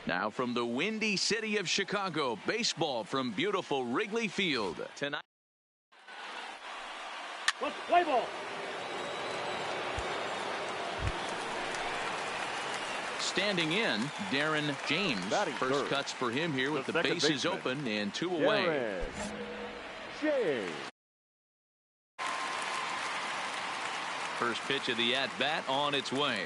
Now from the windy city of Chicago, baseball from beautiful Wrigley Field. Tonight. Let's play ball. Standing in, Darren James. First cuts for him here with the bases open and 2 away. First pitch of the at-bat on its way.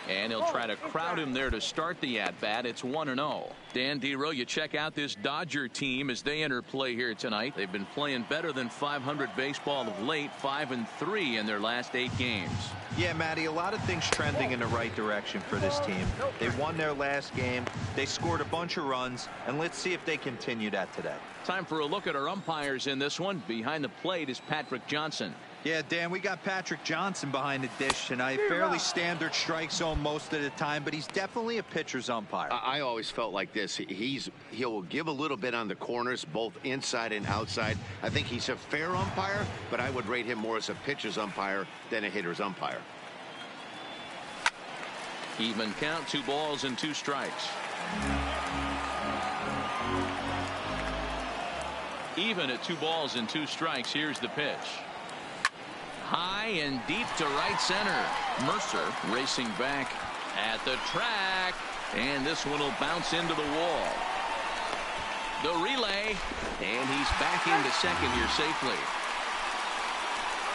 And he'll try to crowd him there to start the at-bat. It's 1-0. Dan Dero, you check out this Dodger team as they enter play here tonight. They've been playing better than .500 baseball of late, 5-3 in their last 8 games. Yeah, Matty, a lot of things trending in the right direction for this team. They won their last game. They scored a bunch of runs, and let's see if they continue that today. Time for a look at our umpires in this one. Behind the plate is Patrick Johnson. Yeah, Dan, we got Patrick Johnson behind the dish tonight. Fairly standard strike zone most of the time, but he's definitely a pitcher's umpire. I always felt like this. He'll give a little bit on the corners, both inside and outside. I think he's a fair umpire, but I would rate him more as a pitcher's umpire than a hitter's umpire. Even count, 2 balls and 2 strikes. Even at 2 balls and 2 strikes. Here's the pitch. High and deep to right center. Mercer racing back at the track, and this one will bounce into the wall. The relay, and he's back into second here safely.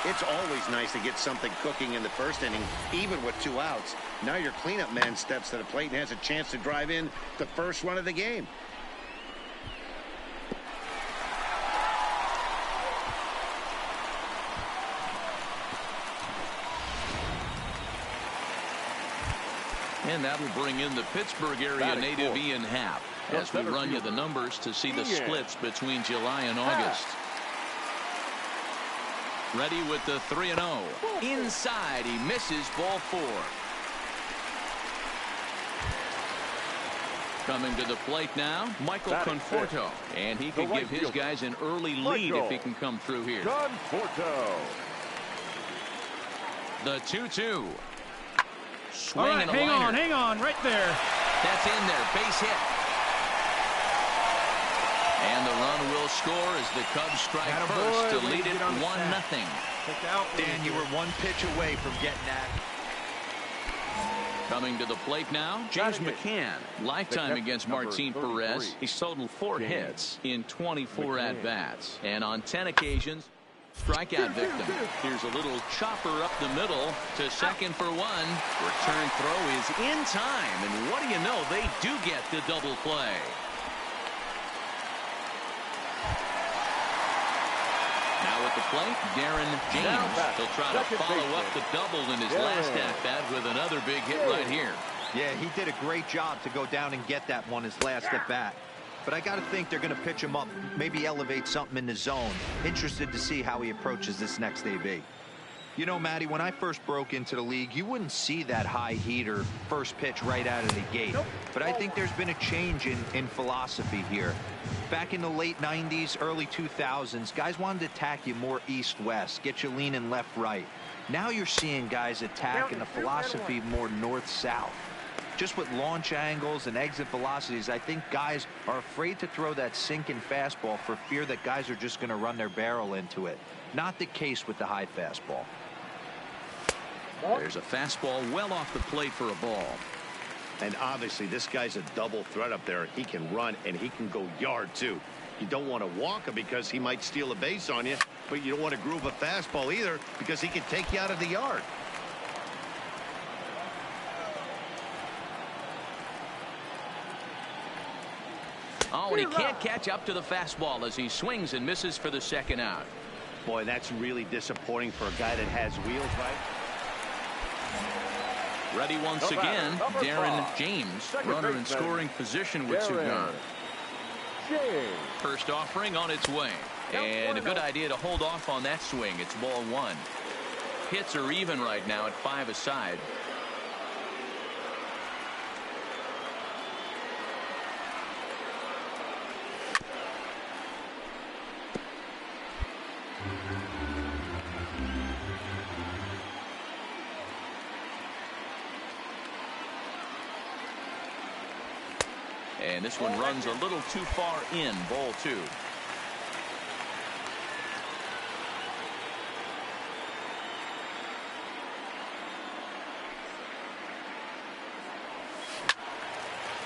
It's always nice to get something cooking in the first inning, even with 2 outs. Now your cleanup man steps to the plate and has a chance to drive in the first run of the game. And that'll bring in the Pittsburgh area native Ian Happ as we run you the numbers to see the splits between July and August. Ready with the 3-0. Inside, he misses, ball 4. Coming to the plate now, Michael Conforto. And he can give his guys an early lead if he can come through here. Conforto. The 2-2. All right, hang on, right there. That's in there, base hit. And the run will score as the Cubs strike first to lead it 1-0. Dan, you were 1 pitch away from getting that. Coming to the plate now, James McCann. Lifetime against Martin Perez. He's totaled 4 hits in 24 at-bats. And on 10 occasions, strikeout victim. Here's a little chopper up the middle to second for 1. Return throw is in time, and what do you know, they do get the double play. Now at the plate, Darren James. He'll try to follow up the double in his last at-bat with another big hit right here. Yeah, he did a great job to go down and get that one his last at-bat. But I got to think they're going to pitch him up, maybe elevate something in the zone. Interested to see how he approaches this next AB. You know, Matty, when I first broke into the league, you wouldn't see that high heater first pitch right out of the gate. But I think there's been a change in philosophy here. Back in the late 90s, early 2000s, guys wanted to attack you more east-west, get you leaning left-right. Now you're seeing guys attack in the philosophy more north-south. Just with launch angles and exit velocities, I think guys are afraid to throw that sinking fastball for fear that guys are just going to run their barrel into it. Not the case with the high fastball. There's a fastball well off the plate for a ball. And obviously this guy's a double threat up there. He can run and he can go yard too. You don't want to walk him because he might steal a base on you, but you don't want to groove a fastball either because he can take you out of the yard. Oh, and he can't catch up to the fastball as he swings and misses for the second out. Boy, that's really disappointing for a guy that has wheels, right? Ready once again, Darren James, runner in scoring position with 2 gone. First offering on its way. And a good idea to hold off on that swing. It's ball 1. Hits are even right now at 5 aside. And this one runs a little too far in. Ball 2.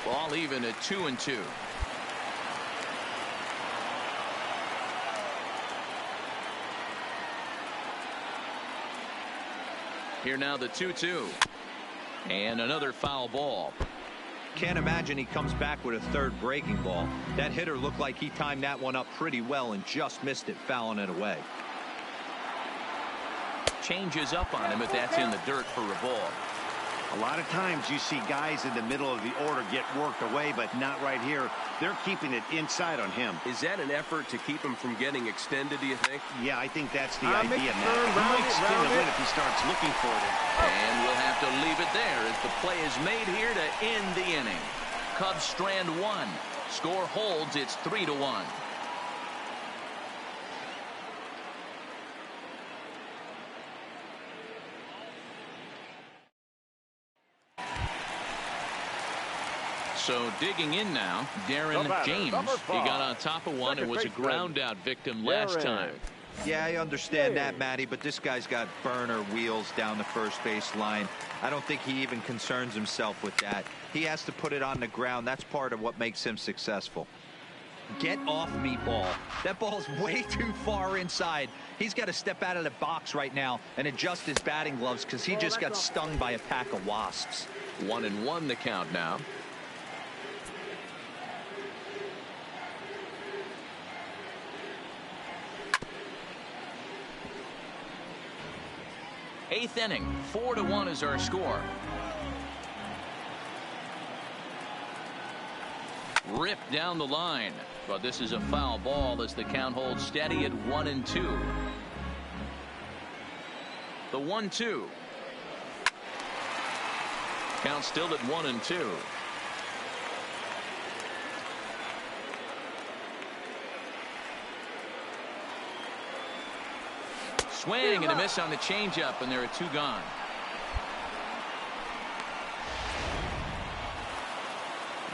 Ball even at 2-2. Here now the 2-2. And another foul ball. Can't imagine he comes back with a third breaking ball. That hitter looked like he timed that one up pretty well and just missed it, fouling it away. Changes up on him, but that's in the dirt for a ball. A lot of times you see guys in the middle of the order get worked away, but not right here. They're keeping it inside on him. Is that an effort to keep him from getting extended, do you think? Yeah, I think that's the idea, man. He might spin the win if he starts looking for it. And we'll have to leave it there as the play is made here to end the inning. Cubs strand 1. Score holds. It's 3-1. So digging in now, Darren James. He got on top of one and was a ground out victim last time. Yeah, I understand that, Matty, but this guy's got burner wheels down the first base line. I don't think he even concerns himself with that. He has to put it on the ground. That's part of what makes him successful. Get off me, ball. That ball's way too far inside. He's got to step out of the box right now and adjust his batting gloves because he just got stung by a pack of wasps. 1-1 the count now. Eighth inning, 4-1 is our score. Ripped down the line, but this is a foul ball as the count holds steady at 1-2. The 1-2. Count still at 1-2. Swing and a miss on the changeup, and there are 2 gone.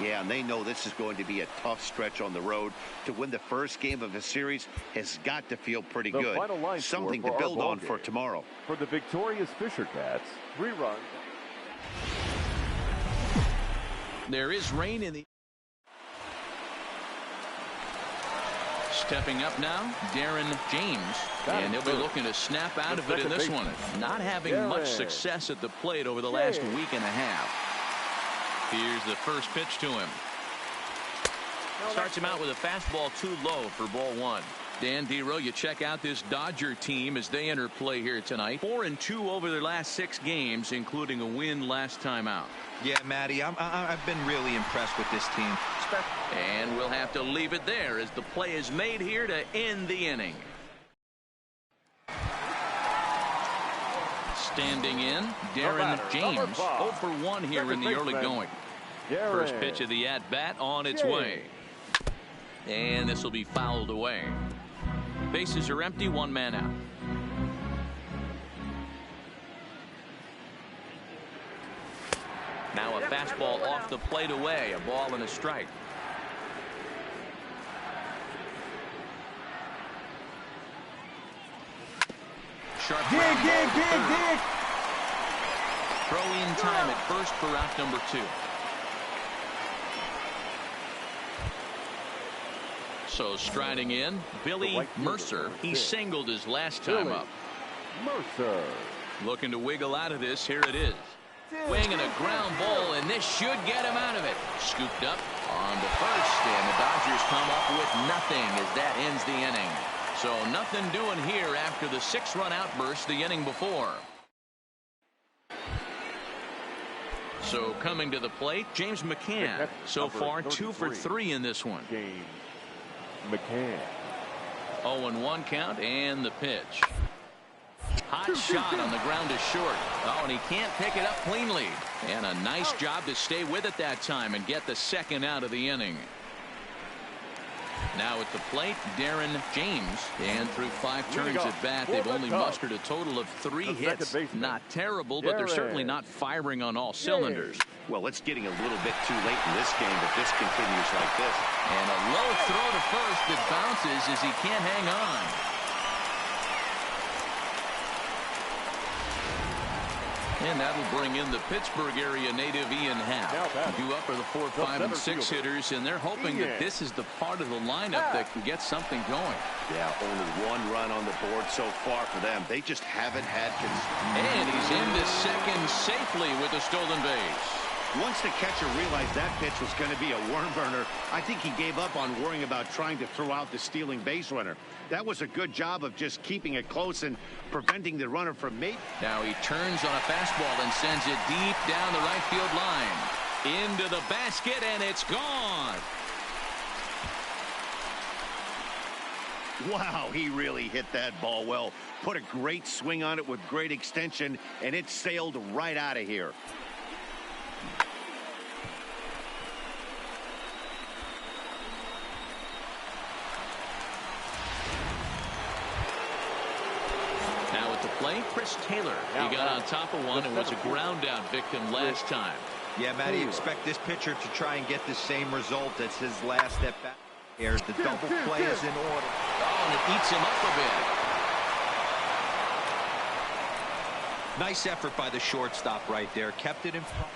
Yeah, and they know this is going to be a tough stretch on the road. To win the first game of a series has got to feel pretty good. Something to build on for tomorrow. For the victorious Fisher Cats, 3 runs. There is rain in the... Stepping up now, Darren James, and he'll be looking to snap out of it in this one. Not having much success at the plate over the last week and a half. Here's the first pitch to him. Starts him out with a fastball too low for ball 1. Dan Dero, you check out this Dodger team as they enter play here tonight. 4-2 over their last 6 games, including a win last time out. Yeah, Matty, I've been really impressed with this team. And we'll have to leave it there as the play is made here to end the inning. Standing in, Darren James, 0 for 1 here in the early going. First pitch of the at-bat on its way. And this will be fouled away. Bases are empty, 1 man out. Now a fastball off the plate away, a ball and a strike. Sharp dig. Throw in time at first for out number 2. So striding in, Billy Mercer. He singled his last time up. Mercer. Looking to wiggle out of this. Here it is. Swing and a ground ball, and this should get him out of it. Scooped up on the first, and the Dodgers come up with nothing as that ends the inning. So nothing doing here after the 6-run outburst the inning before. So coming to the plate, James McCann. So far 2 for 3 in this one. James McCann. 0-1 count and the pitch. Hot shot on the ground is short. Oh, and he can't pick it up cleanly. And a nice job to stay with it that time and get the second out of the inning. Now at the plate, Darren James. And through 5 turns at bat, they've only mustered a total of 3 hits. Not terrible, but they're certainly not firing on all cylinders. Well, it's getting a little bit too late in this game if this continues like this. And a low throw to first that bounces as he can't hang on. And that'll bring in the Pittsburgh area native Ian Happ. Due up are the 4, 5, and 6 hitters, and they're hoping that this is the part of the lineup that can get something going. Yeah, only 1 run on the board so far for them. They just haven't had. And he's into second safely with a stolen base. Once the catcher realized that pitch was going to be a worm burner, I think he gave up on worrying about trying to throw out the stealing base runner. That was a good job of just keeping it close and preventing the runner from making. Now he turns on a fastball and sends it deep down the right field line. Into the basket, and it's gone. Wow, he really hit that ball well. Put a great swing on it with great extension, and it sailed right out of here. Now at the plate, Chris Taylor. He got on top of one and was a ground out victim last time. Yeah, Matty, expect this pitcher to try and get the same result as his last at bat. Here, the double play is in order. Oh, and it eats him up a bit. Nice effort by the shortstop right there. Kept it in front.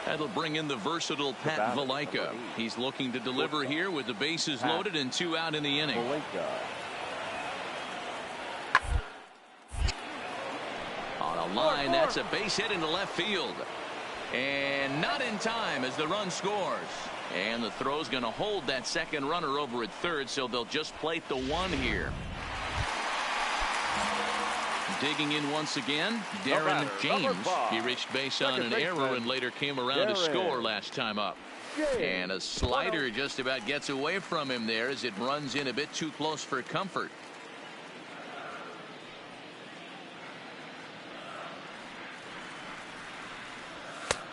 That'll bring in the versatile Pat Valaika. He's looking to deliver here with the bases loaded and 2 out in the inning. On a line, that's a base hit into left field. And not in time as the run scores. And the throw's going to hold that second runner over at third, so they'll just plate the 1 here. Digging in once again, Darren James. He reached base on an error and later came around to score last time up. And a slider just about gets away from him there as it runs in a bit too close for comfort.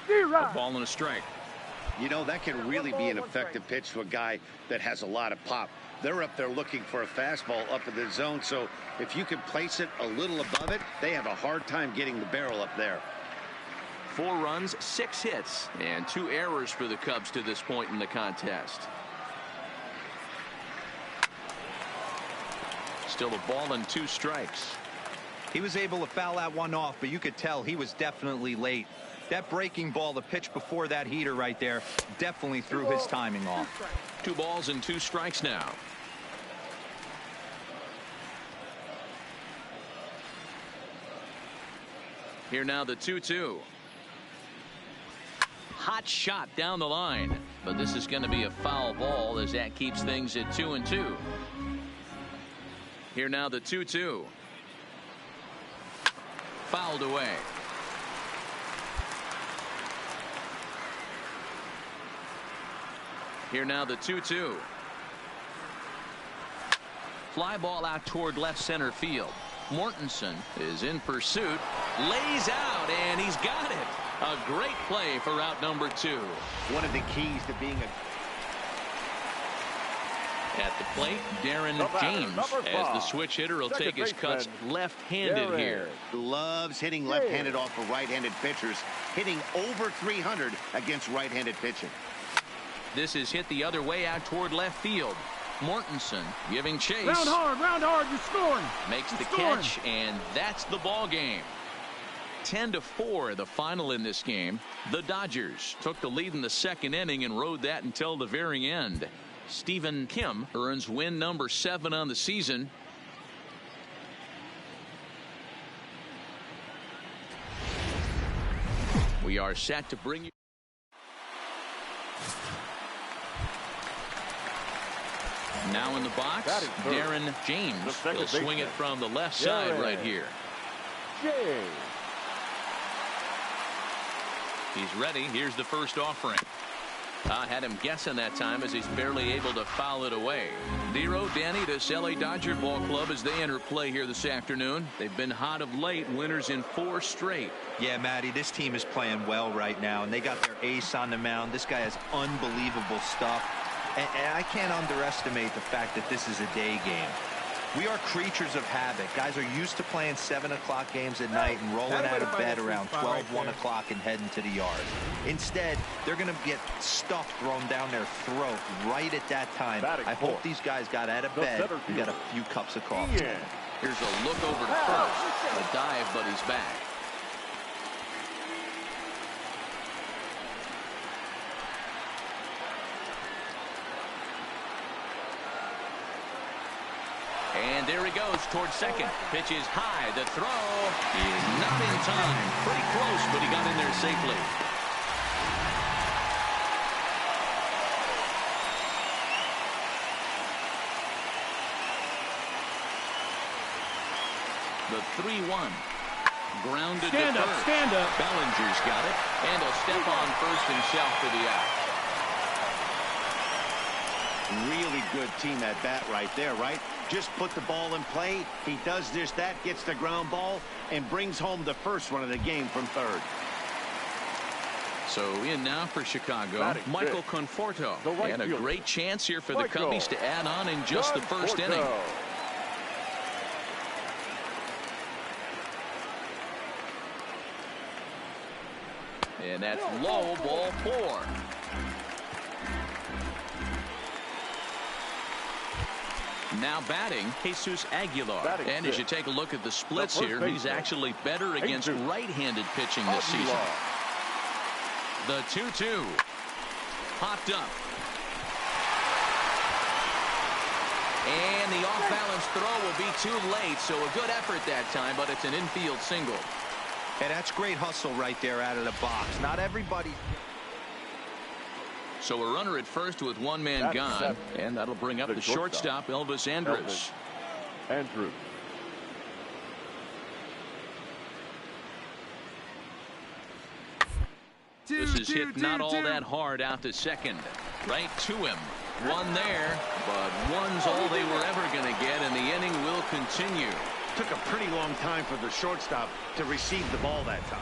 A ball and a strike. You know, that can really be an effective pitch to a guy that has a lot of pop. They're up there looking for a fastball up in the zone, so if you can place it a little above it, they have a hard time getting the barrel up there. 4 runs, 6 hits, and 2 errors for the Cubs to this point in the contest. Still a ball and 2 strikes. He was able to foul that one off, but you could tell he was definitely late. That breaking ball, the pitch before that heater right there, definitely threw his timing off. 2 balls and 2 strikes now. Here now the 2-2. Hot shot down the line, but this is going to be a foul ball as that keeps things at 2-2. Here now the 2-2. Fouled away. Here now the 2-2. Fly ball out toward left center field. Mortensen is in pursuit, lays out, and he's got it. A great play for out number 2. One of the keys to being At the plate, Darren James, as the switch hitter, will take his cuts left-handed here. Loves hitting left-handed off of right-handed pitchers, hitting over 300 against right-handed pitching. This is hit the other way out toward left field. Mortensen giving chase. Round hard, you're scoring. Makes the catch, and that's the ball game. 10-4 the final in this game. The Dodgers took the lead in the second inning and rode that until the very end. Stephen Kim earns win number 7 on the season. We are set to bring you. Now in the box, Darren James. He'll swing it from the left side right here. He's ready. Here's the first offering. Had him guessing that time as he's barely able to foul it away. 0, Danny, this LA Dodger ball club as they enter play here this afternoon. They've been hot of late, winners in 4 straight. Yeah, Matty, this team is playing well right now, and they got their ace on the mound. This guy has unbelievable stuff. And I can't underestimate the fact that this is a day game. We are creatures of habit. Guys are used to playing 7 o'clock games at night and rolling out of bed around 12, 1 o'clock and heading to the yard. Instead, they're going to get stuff thrown down their throat right at that time. I hope these guys got out of bed and got a few cups of coffee. Here's a look over to first. A dive, but he's back. And there he goes towards second. Pitch is high. The throw is not in time. Pretty close, but he got in there safely. The 3-1. Grounded to first. Stand up. Bellinger's got it. And he'll step on first himself for the out. Really good team at bat right there, right? Just put the ball in play. He does just that, gets the ground ball, and brings home the first run of the game from third. So in now for Chicago, Michael Conforto. And a great chance here for the Cubbies to add on in just the first inning. And that's low, ball 4. Now batting, Jesus Aguilar. And as you take a look at the splits here, he's actually better against right-handed pitching this season. The 2-2. Popped up. And the off-balance throw will be too late, so a good effort that time, but it's an infield single. And that's great hustle right there out of the box. Not everybody. So a runner at first with one man gone, and that'll bring up the shortstop, Elvis Andrus. This is hit not all that hard out to second. Right to him. One there, but one's all they were ever going to get, and the inning will continue. Took a pretty long time for the shortstop to receive the ball that time.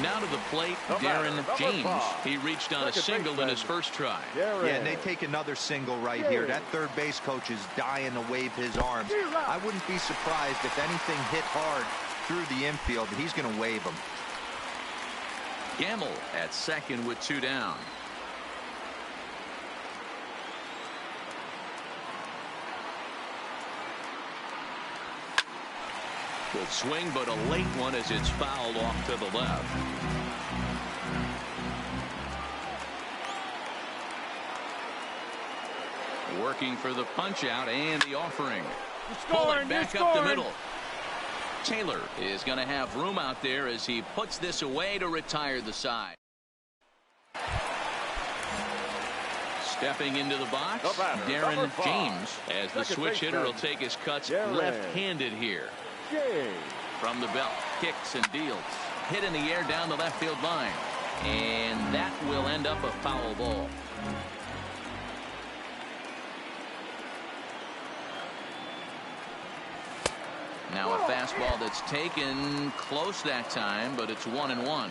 Now to the plate, Darren James. He reached on a single in his first try. Yeah, and they take another single right here. That third base coach is dying to wave his arms. I wouldn't be surprised if anything hit hard through the infield. He's going to wave them. Gamble at second with 2 down. Good swing, but a late one as it's fouled off to the left. Working for the punch out and the offering. Pull it back up the middle. Taylor is going to have room out there as he puts this away to retire the side. Stepping into the box, Darren James, as the switch hitter will take his cuts left-handed here. From the belt, kicks and deals. Hit in the air down the left field line. And that will end up a foul ball. Now a fastball that's taken close that time, but it's 1-1.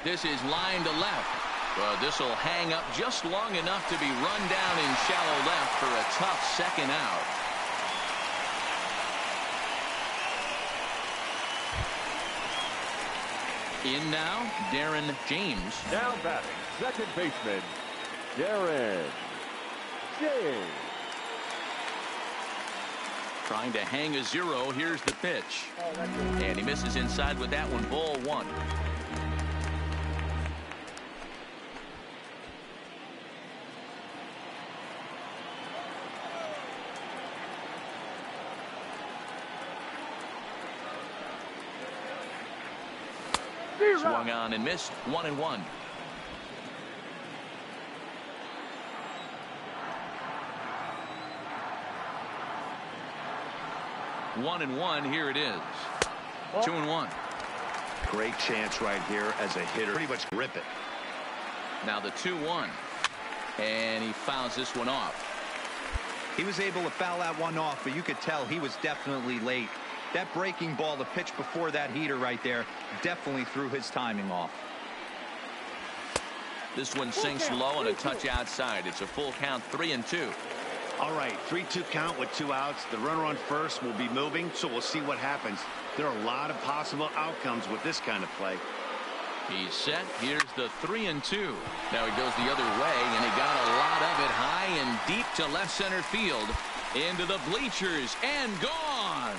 This is line to left. But this will hang up just long enough to be run down in shallow left for a tough second out. In now, Darren James. Now batting, second baseman, Darren James. Trying to hang a 0. Here's the pitch. And he misses inside with that one. Ball 1. Swung on and missed. 1-1. One and one. Here it is. 2-1. Great chance right here as a hitter. Pretty much rip it. Now the 2-1. And he fouls this one off. He was able to foul that one off, but you could tell he was definitely late. That breaking ball, the pitch before that heater right there, definitely threw his timing off. This one sinks low and a touch outside. It's a full count, 3-2. All right, 3-2 count with 2 outs. The runner on first will be moving, so we'll see what happens. There are a lot of possible outcomes with this kind of play. He's set. Here's the 3-2. Now he goes the other way, and he got a lot of it high and deep to left center field. Into the bleachers and gone.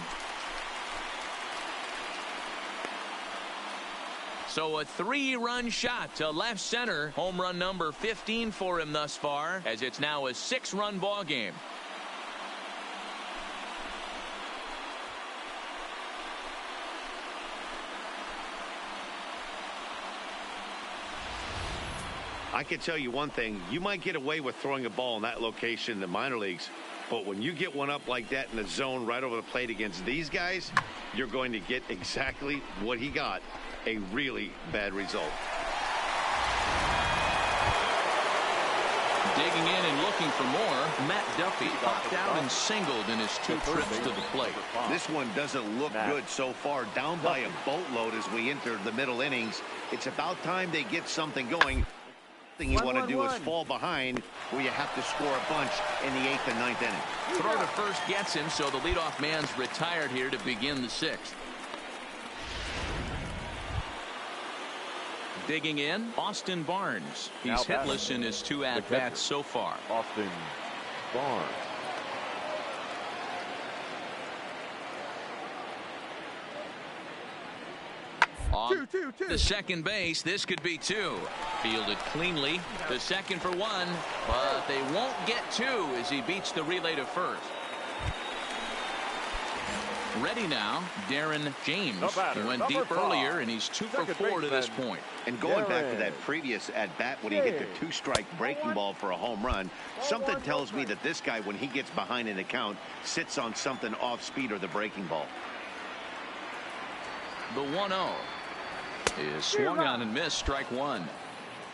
So a 3-run shot to left center. Home run number 15 for him thus far, as it's now a 6-run ball game. I can tell you one thing. You might get away with throwing a ball in that location in the minor leagues, but when you get one up like that in the zone right over the plate against these guys, you're going to get exactly what he got. A really bad result. Digging in and looking for more, Matt Duffy popped out and singled in his 2 trips to the plate. This one doesn't look good so far. Down by a boatload as we enter the middle innings. It's about time they get something going. The thing you want to do is fall behind where you have to score a bunch in the 8th and 9th inning. Throw to first gets him, so the leadoff man's retired here to begin the 6th. Digging in, Austin Barnes. He's hitless in his 2 at-bats so far. Austin Barnes. On the second base, this could be 2. Fielded cleanly. The second for 1, but they won't get 2 as he beats the relay to first. Ready now, Darren James. He went deep earlier, and he's 2 for 4 to this point. And going back to that previous at-bat when he hit the 2-strike breaking ball for a home run, something tells me that this guy, when he gets behind in the count, sits on something off speed or the breaking ball. The 1-0 is swung on and missed, strike 1.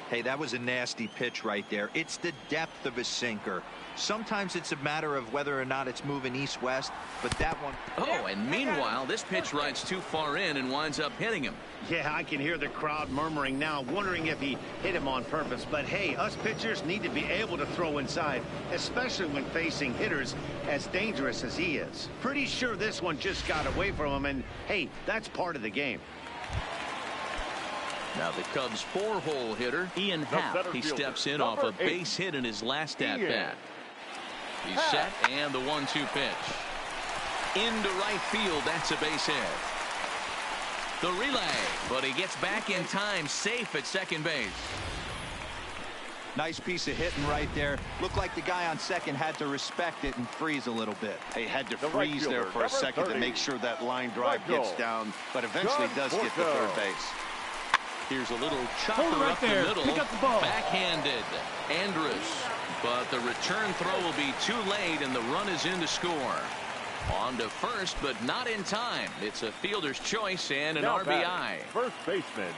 Hey, that was a nasty pitch right there. It's the depth of a sinker. Sometimes it's a matter of whether or not it's moving east-west, but that one... Oh, and meanwhile, this pitch rides too far in and winds up hitting him. Yeah, I can hear the crowd murmuring now, wondering if he hit him on purpose. But hey, us pitchers need to be able to throw inside, especially when facing hitters as dangerous as he is. Pretty sure this one just got away from him, and hey, that's part of the game. Now the Cubs' 4-hole hitter, Ian Happ. He steps in off a base hit in his last at-bat. He's set, and the 1-2 pitch. Into right field, that's a base hit. The relay, but he gets back in time, safe at second base. Nice piece of hitting right there. Looked like the guy on second had to respect it and freeze a little bit. He had to freeze there for a second to make sure that line drive gets down, but eventually does get to third base. Here's a little chopper up the middle. Pick up the ball. Backhanded. Andrus. But the return throw will be too late, and the run is in to score. On to first, but not in time. It's a fielder's choice and an RBI. First baseman,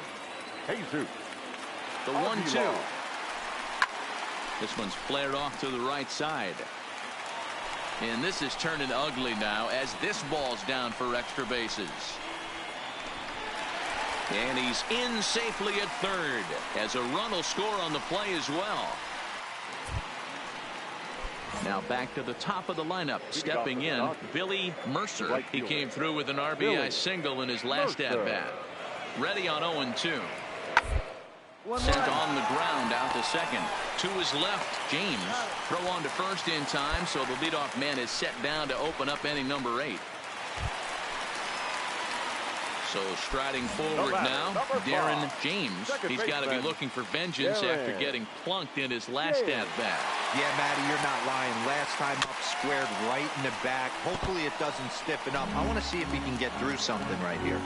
Jesus. The 1-2. This one's flared off to the right side. And this is turning ugly now as this ball's down for extra bases. And he's in safely at third, as a run will score on the play as well. Now back to the top of the lineup. Stepping in, Billy Mercer. He came through with an RBI single in his last at-bat. Ready on 0-2. Sent on the ground out to second. To his left, James. Throw on to first in time, so the leadoff man is set down to open up inning number 8. So striding forward now, Darren James. He's got to be looking for vengeance after getting plunked in his last at-bat. Yeah, Matty, you're not lying. Last time up, squared right in the back. Hopefully it doesn't stiffen up. I want to see if he can get through something right here.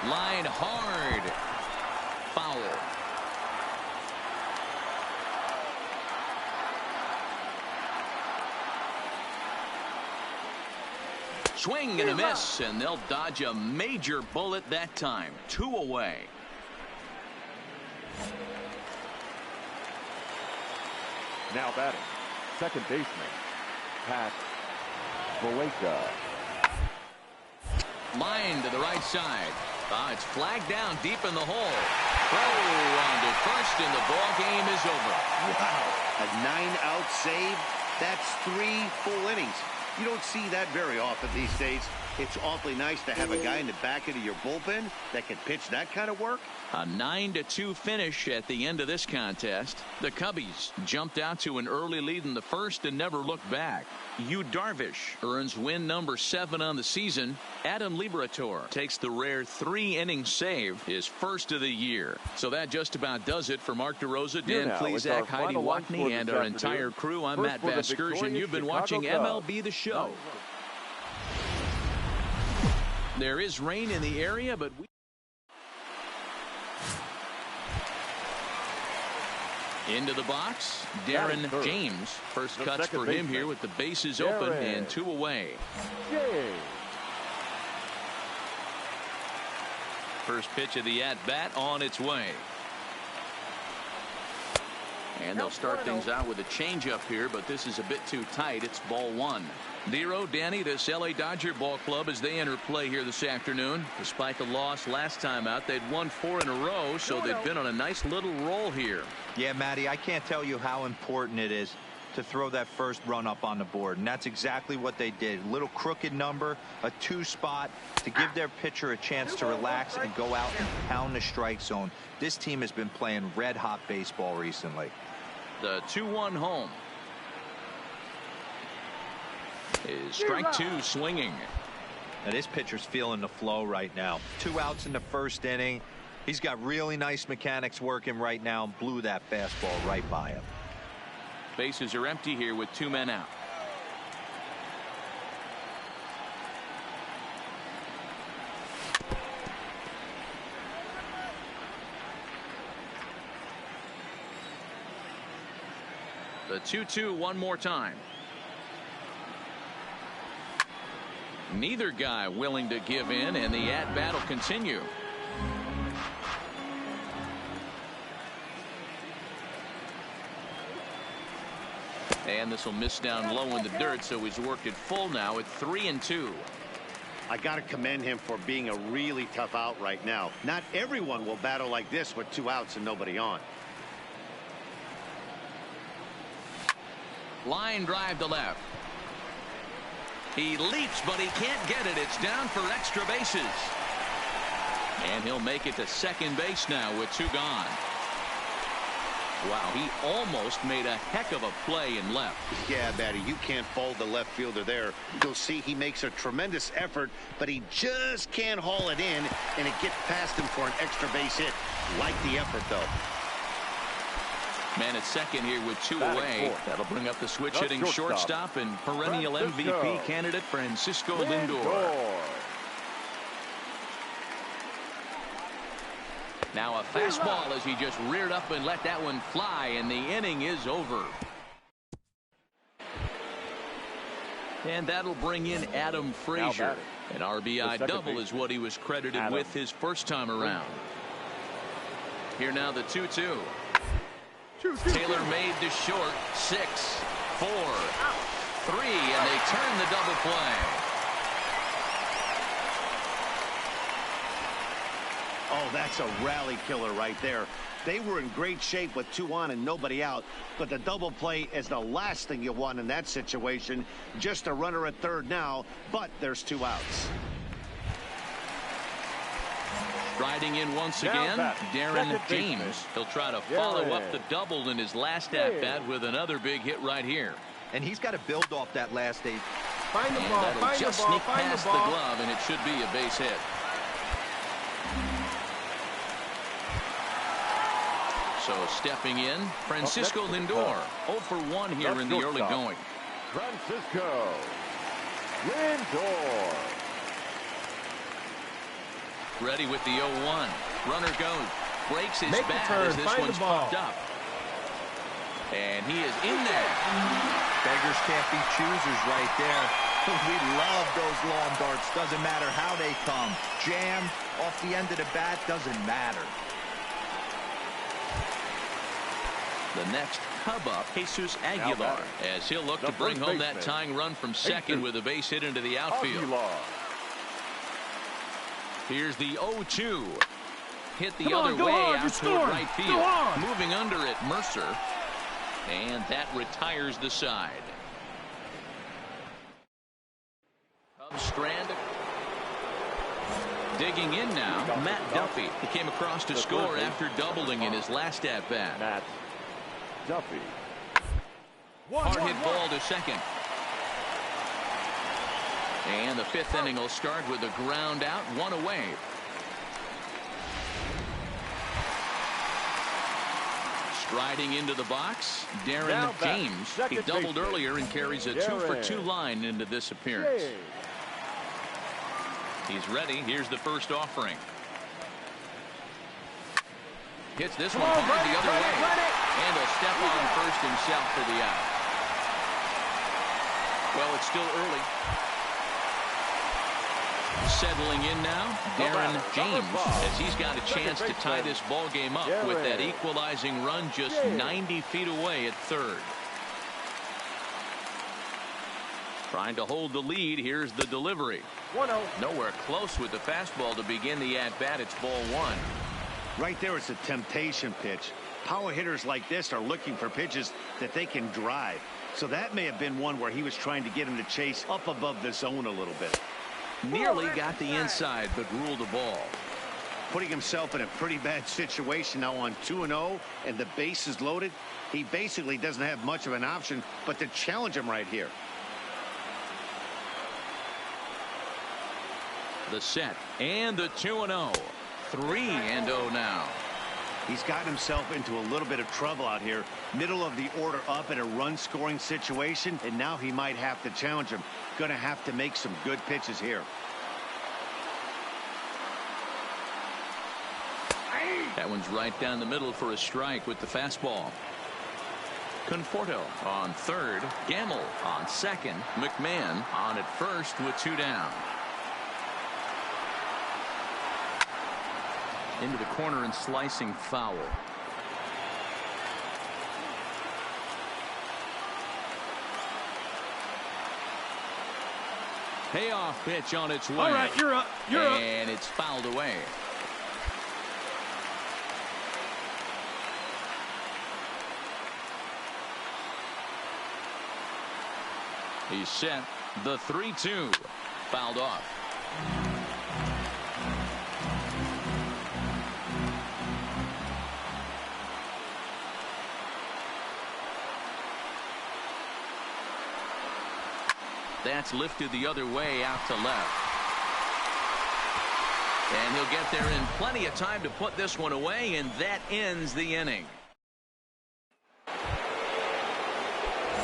Line hard. Foul. Swing and a miss, and they'll dodge a major bullet that time. 2 away. Now batting, second baseman, Pat Boyka. Line to the right side. It's flagged down deep in the hole. Throw on to first, and the ball game is over. Wow, a 9-out save. That's 3 full innings. You don't see that very often these days. It's awfully nice to have a guy in the back end of your bullpen that can pitch that kind of work. A 9-2 finish at the end of this contest. The Cubbies jumped out to an early lead in the first and never looked back. Yu Darvish earns win number 7 on the season. Adam Liberatore takes the rare 3-inning save, his first of the year. So that just about does it for Mark DeRosa, Dan Plesac, Heidi Watney, and our entire crew. I'm Matt Vasgersian. You've been watching MLB The Show. There is rain in the area, but into the box, Darren James. First cuts for him here with the bases open and 2 away. First pitch of the at-bat on its way. And they'll start things out with a changeup here, but this is a bit too tight. It's ball 1. Zero, Danny, this LA Dodger ball club as they enter play here this afternoon. Despite the loss last time out, they'd won 4 in a row, so they've been on a nice little roll here. Yeah, Matty, I can't tell you how important it is to throw that first run up on the board, and that's exactly what they did. Little crooked number, a 2 spot to give their pitcher a chance to relax and go out and pound the strike zone. This team has been playing red-hot baseball recently. The 2-1 home. Is strike 2 swinging. Now this pitcher's feeling the flow right now. 2 outs in the first inning. He's got really nice mechanics working right now and blew that fastball right by him. Bases are empty here with 2 men out. The 2-2 one more time. Neither guy willing to give in, and the at-bat will continue. And this will miss down low in the dirt, so he's worked it full now at 3-2. I got to commend him for being a really tough out right now. Not everyone will battle like this with 2 outs and nobody on. Line drive to left. He leaps, but he can't get it. It's down for extra bases. And he'll make it to second base now with 2 gone. Wow, he almost made a heck of a play in left. Yeah, Matty, you can't fault the left fielder there. You'll see he makes a tremendous effort, but he just can't haul it in, and it gets past him for an extra base hit. Like the effort, though. Man at second here with 2 away. That'll bring up the switch-hitting shortstop and perennial MVP candidate Francisco Lindor. Now a fastball as he just reared up and let that one fly, and the inning is over. And that'll bring in Adam Frazier. An RBI double is what he was credited with his first time around. Here now the 2-2. Taylor made to short. 6, 4, 3, and they turn the double play. Oh, that's a rally killer right there. They were in great shape with 2 on and nobody out, but the double play is the last thing you want in that situation. Just a runner at third now, but there's 2 outs. Riding in once again, Darren James. He'll try to follow up the double in his last at-bat with another big hit right here. And he's got to build off that last 8. Find the ball, that'll just sneak past the glove, and it should be a base hit. So stepping in, Francisco Lindor. 0 for 1 here in the early going. Francisco Lindor. Ready with the 0-1. Runner goes. Breaks his bat as this one's popped up. And he is in there. Beggars can't be choosers right there. We love those long darts. Doesn't matter how they come. Jammed off the end of the bat, doesn't matter. The next tub up Jesus Aguilar as he'll look to bring home that tying run from second with a base hit into the outfield. Here's the 0-2. Hit the other way out toward right field. Moving under it, Mercer. And that retires the side. Cubs stranded. Digging in now, Matt Duffy. He came across to score after doubling in his last at-bat. Matt Duffy. Hard hit ball to second. And the fifth inning will start with a ground out, one away. Striding into the box, Darren James. He doubled earlier and carries a 2-for-2 line into this appearance. He's ready. Here's the first offering. Hits this one hard the other way. And he'll step on first himself for the out. Well, it's still early. Settling in now, Darren James, as he's got a chance to tie this ball game up with that equalizing run just 90 feet away at third. Trying to hold the lead. Here's the delivery. 1-0. Nowhere close with the fastball to begin the at-bat. It's ball one. Right there, it's a temptation pitch. Power hitters like this are looking for pitches that they can drive. So that may have been one where he was trying to get him to chase up above the zone a little bit. Nearly got the inside, but ruled the ball. Putting himself in a pretty bad situation now on 2-0, and the base is loaded. He basically doesn't have much of an option but to challenge him right here. The set and the 2-0. 3-0 now. He's gotten himself into a little bit of trouble out here. Middle of the order up in a run-scoring situation, and now he might have to challenge him. Going to have to make some good pitches here. That one's right down the middle for a strike with the fastball. Conforto on third. Gamble on second. McMahon on at first with two down. Into the corner and slicing foul. Payoff pitch on its way. All right, you're up. You're up. And it's fouled away. He's set. The 3-2. Fouled off. That's lifted the other way out to left. And he'll get there in plenty of time to put this one away, and that ends the inning.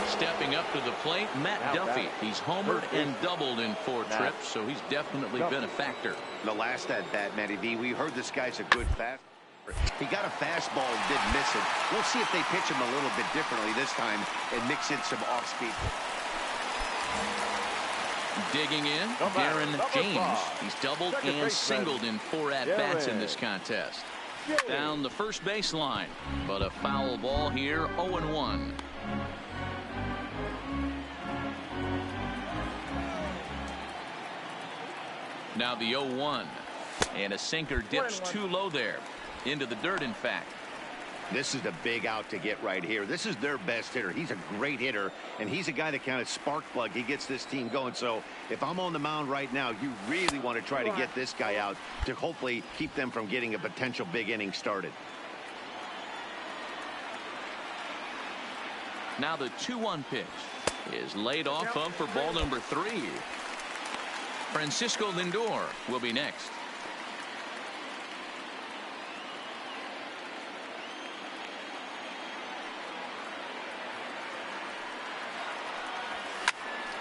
Stepping up to the plate, Matt Duffy. He's homered and doubled in 4 trips, so he's definitely been a factor. The last at-bat, Matty V, we heard this guy's a good fastball. He got a fastball and didn't miss it. We'll see if they pitch him a little bit differently this time and mix in some off-speed. Digging in, Darren James. He's doubled and singled in 4 at-bats in this contest. Down the first baseline, but a foul ball here, 0-1. Now the 0-1, and a sinker dips too low there, into the dirt in fact. This is the big out to get right here. This is their best hitter. He's a great hitter, and he's a guy that kind of spark plug. He gets this team going. So if I'm on the mound right now, you really want to try to get this guy out to hopefully keep them from getting a potential big inning started. Now the 2-1 pitch is laid off of for ball number 3. Francisco Lindor will be next.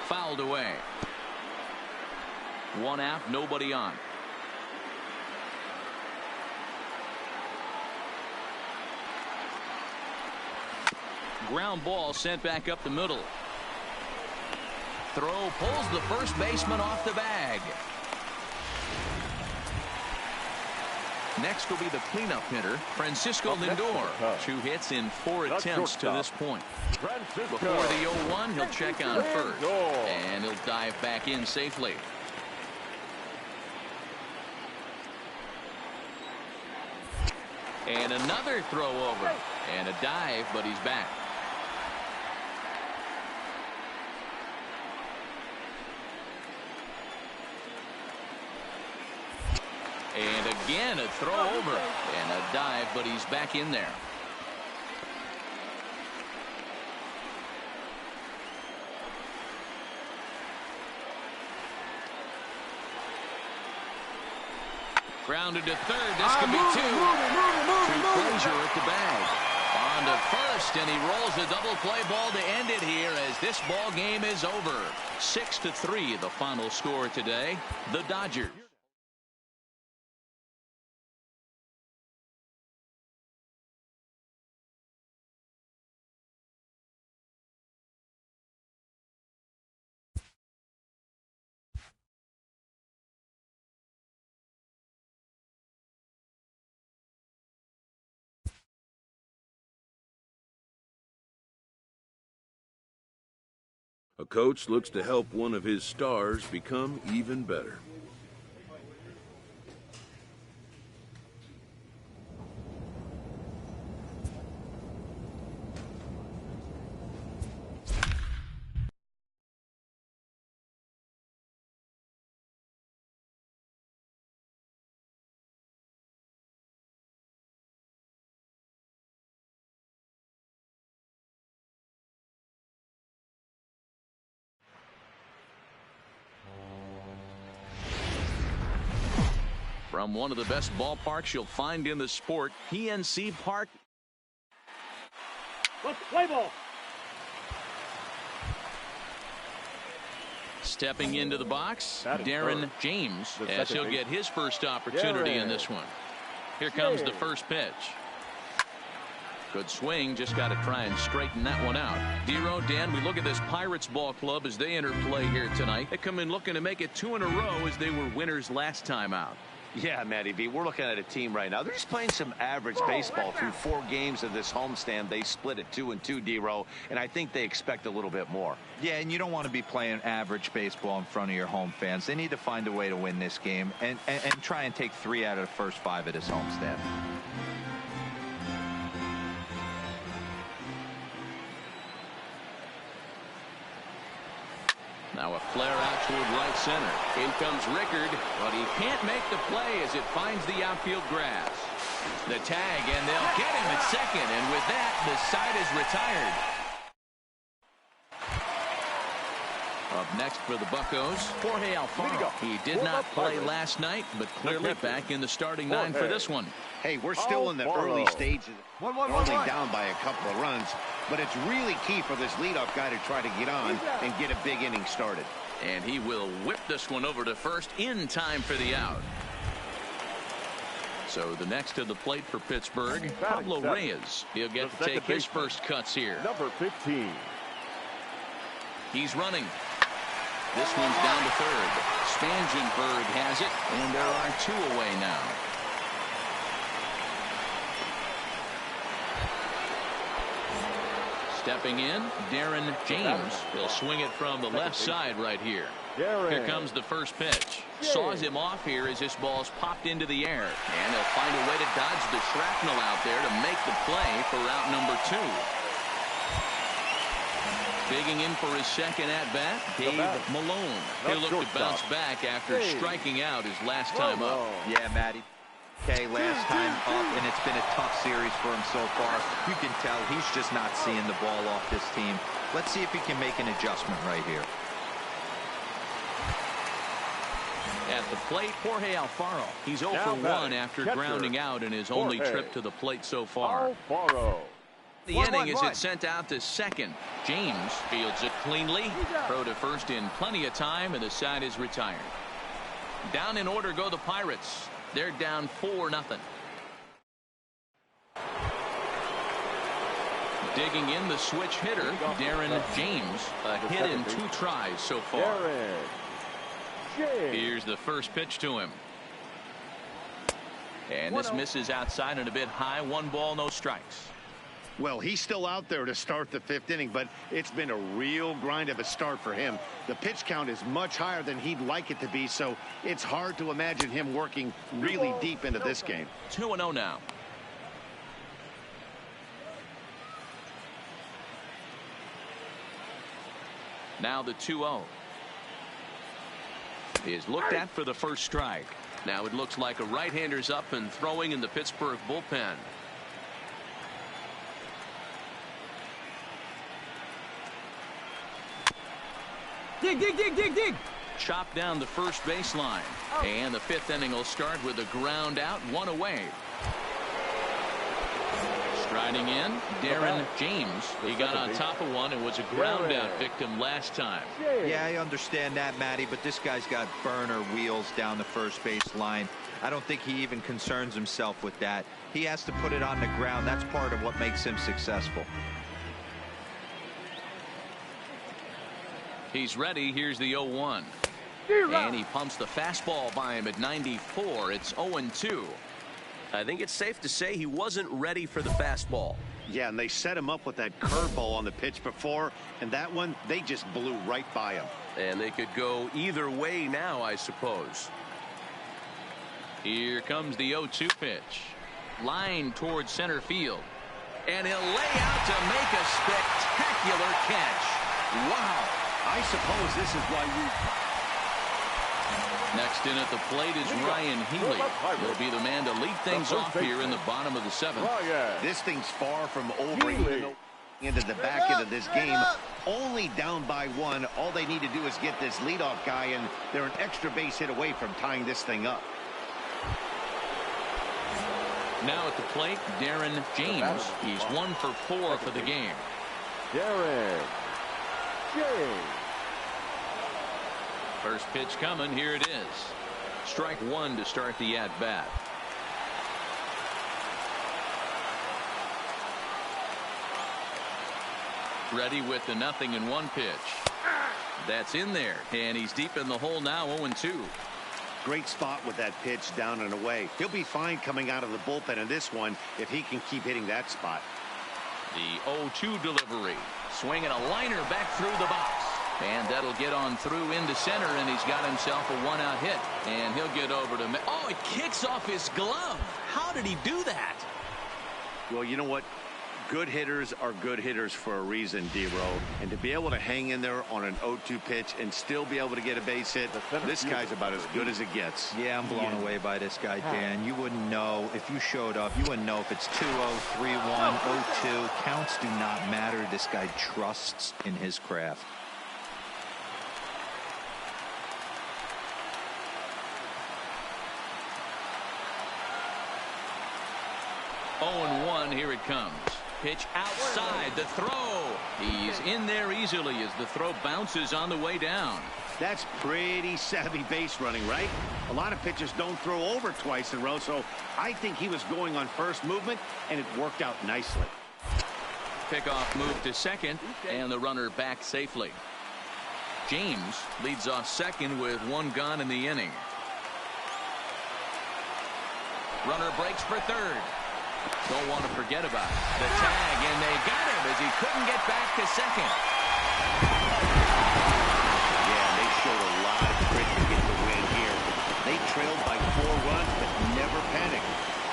Fouled away. 1 out, nobody on. Ground ball sent back up the middle. Throw pulls the first baseman off the bag. Next will be the cleanup hitter, Francisco Lindor. 2 hits in 4 attempts to this point. Before the 0-1, he'll check on first. And he'll dive back in safely. And another throw over. And a dive, but he's back. And again, a throw over. And a dive, but he's back in there. Grounded to third. This could be two. To Frazier at the bag. On to first, and he rolls a double play ball to end it here as this ball game is over. 6-3, the final score today. The Dodgers. A coach looks to help one of his stars become even better. From one of the best ballparks you'll find in the sport, PNC Park. Play ball. Stepping into the box, Darren James, as he'll get his first opportunity in this one. Here comes the first pitch. Good swing, just got to try and straighten that one out. Dero, Dan, we look at this Pirates ball club as they enter play here tonight. They come in looking to make it 2 in a row as they were winners last time out. Yeah, Matty V, we're looking at a team right now. They're just playing some average baseball through 4 games of this homestand. They split it 2-2, Dero, and I think they expect a little bit more. Yeah, and you don't want to be playing average baseball in front of your home fans. They need to find a way to win this game and try and take 3 out of the first 5 of this homestand. Now a flare out toward right center. In comes Rickard, but he can't make the play as it finds the outfield grass. The tag, and they'll get him at second, and with that, the side is retired. Up next for the Buccos, Jorge Alfaro. He did not play last night, but clearly back in the starting 9 for this one. Hey, we're still in the early stages. Only down by a couple of runs, but it's really key for this leadoff guy to try to get on and get a big inning started. And he will whip this one over to first in time for the out. So the next to the plate for Pittsburgh, Pablo Reyes. He'll get to take his first cuts here. Number 15. He's running. This one's down to third. Spangenberg has it, and there are 2 away now. Stepping in, Darren James. He'll swing it from the left side right here. Here comes the first pitch. Saws him off here as this ball's popped into the air. And he'll find a way to dodge the shrapnel out there to make the play for route number 2. Digging in for his second at-bat, Dave Malone. He'll look to bounce back after striking out his last time up. Yeah, Matty. Okay, last time up, and it's been a tough series for him so far. You can tell he's just not seeing the ball off this team. Let's see if he can make an adjustment right here. At the plate, Jorge Alfaro. He's 0 for 1 after grounding out in his only trip to the plate so far. The inning is it sent out to second. James fields it cleanly. Throw to first in plenty of time, and the side is retired. Down in order go the Pirates. They're down 4-0. Digging in the switch hitter, Darren James. A hit in 2 tries so far. Here's the first pitch to him. And this misses outside and a bit high. 1 ball, no strikes. Well, he's still out there to start the 5th inning, but it's been a real grind of a start for him. The pitch count is much higher than he'd like it to be, so it's hard to imagine him working really deep into this game. 2-0 now. Now the 2-0 is looked at for the first strike. Now it looks like a right-hander's up and throwing in the Pittsburgh bullpen. Dig. Chopped down the first baseline. And the 5th inning will start with a ground out, 1 away. Striding in, Darren James. He got on top of one and was a ground out victim last time. Yeah, I understand that, Matty, but this guy's got burner wheels down the first base line. I don't think he even concerns himself with that. He has to put it on the ground. That's part of what makes him successful. He's ready. Here's the 0-1. And he pumps the fastball by him at 94. It's 0-2. I think it's safe to say he wasn't ready for the fastball. Yeah, and they set him up with that curveball on the pitch before, and that one, they just blew right by him. And they could go either way now, I suppose. Here comes the 0-2 pitch. Line towards center field. And he'll lay out to make a spectacular catch. Wow. I suppose this is why you... Next in at the plate is Ryan Healy. He'll be the man to lead things off here in the bottom of the 7th. This thing's far from over into the back end of this game. Only down by 1. All they need to do is get this leadoff guy, and they're an extra base hit away from tying this thing up. Now at the plate, Darren James. He's 1 for 4 for the game. Darren James. First pitch coming. Here it is. Strike 1 to start the at-bat. Ready with the 0-1 pitch. That's in there, and he's deep in the hole now. 0-2. Great spot with that pitch down and away. He'll be fine coming out of the bullpen in this one if he can keep hitting that spot. The 0-2 delivery. Swinging a liner back through the box. And that'll get on through into center, and he's got himself a 1-out hit. And he'll get over to... Oh, it kicks off his glove. How did he do that? Well, you know what? Good hitters are good hitters for a reason, D-Row. And to be able to hang in there on an 0-2 pitch and still be able to get a base hit, this guy's about as good as it gets. Yeah, I'm blown away by this guy, Dan. You wouldn't know if you showed up. You wouldn't know if it's 2-0, 3-1, 0-2. Counts do not matter. This guy trusts in his craft. Here it comes. Pitch outside. The throw. He's in there easily as the throw bounces on the way down. That's pretty savvy base running, right? A lot of pitchers don't throw over twice in a row, so I think he was going on first movement, and it worked out nicely. Pickoff move to second, and the runner back safely. James leads off second with 1 gone in the inning. Runner breaks for third. Don't want to forget about it. The tag, and they got him as he couldn't get back to second. Yeah, they showed a lot of grit to get the win here. They trailed by 4 runs, but never panicked.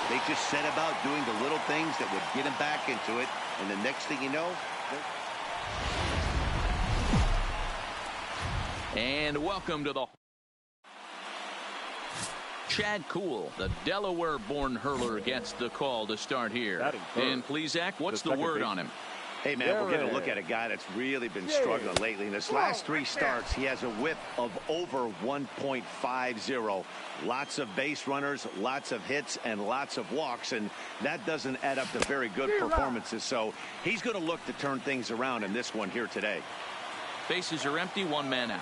They just set about doing the little things that would get them back into it, and the next thing you know... And welcome to the... Chad Kuhl, the Delaware-born hurler, gets the call to start here. And please, Zach, what's the word on him? Hey, man, we're going to look at a guy that's really been struggling lately. In his last 3 starts, he has a whip of over 1.50. Lots of base runners, lots of hits, and lots of walks, and that doesn't add up to very good performances. So he's going to look to turn things around in this one here today. Bases are empty, 1 man out.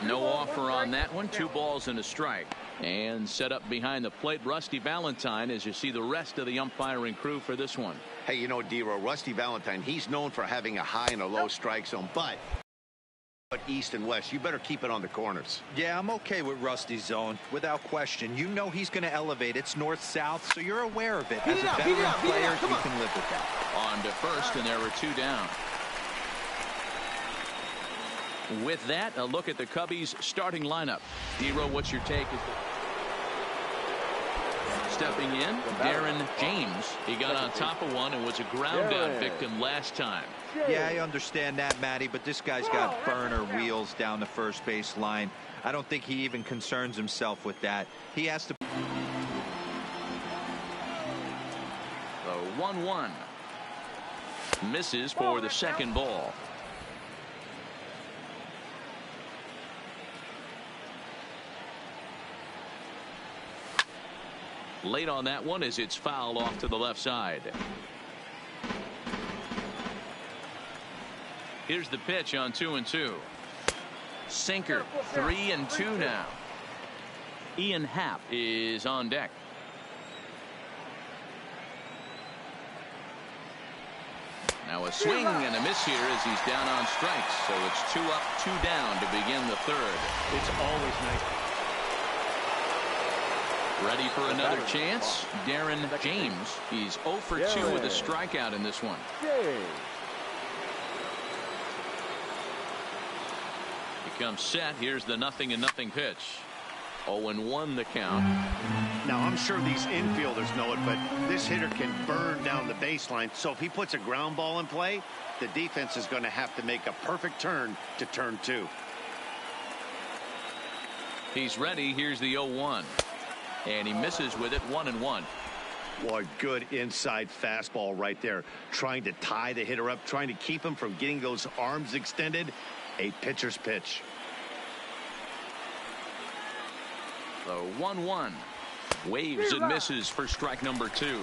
No offer on that one. 2 balls and a strike. And set up behind the plate, Rusty Valentine, as you see the rest of the umpiring crew for this one. Hey, you know, D-Row, Rusty Valentine, he's known for having a high and a low strike zone, but East and west. You better keep it on the corners. Yeah, I'm okay with Rusty's zone, without question. You know he's going to elevate. It's north-south, so you're aware of it. As a veteran player, you can live with that. On to first, and there were 2 down. With that, a look at the Cubbies' starting lineup. Dero, what's your take? Stepping in, Darren James. He got on top of one and was a ground-out victim last time. Yeah, I understand that, Matty, but this guy's got burner wheels down the first base line. I don't think he even concerns himself with that. He has to. The 1-1. Misses for the second ball. Late on that one as it's fouled off to the left side. Here's the pitch on 2-2. Sinker, 3-2 now. Ian Happ is on deck. Now a swing and a miss here as he's down on strikes. So it's 2 up, 2 down to begin the third. It's always nice. Ready for another chance. Darren James. He's 0 for 2 with a strikeout in this one. He comes set. Here's the 0-0 pitch. 0-1 the count. Now, I'm sure these infielders know it, but this hitter can burn down the baseline. So if he puts a ground ball in play, the defense is going to have to make a perfect turn to turn 2. He's ready. Here's the 0-1. And he misses with it. 1-1. Boy, good inside fastball right there. Trying to tie the hitter up, trying to keep him from getting those arms extended. A pitcher's pitch. The 1-1. Waves and misses for strike number 2.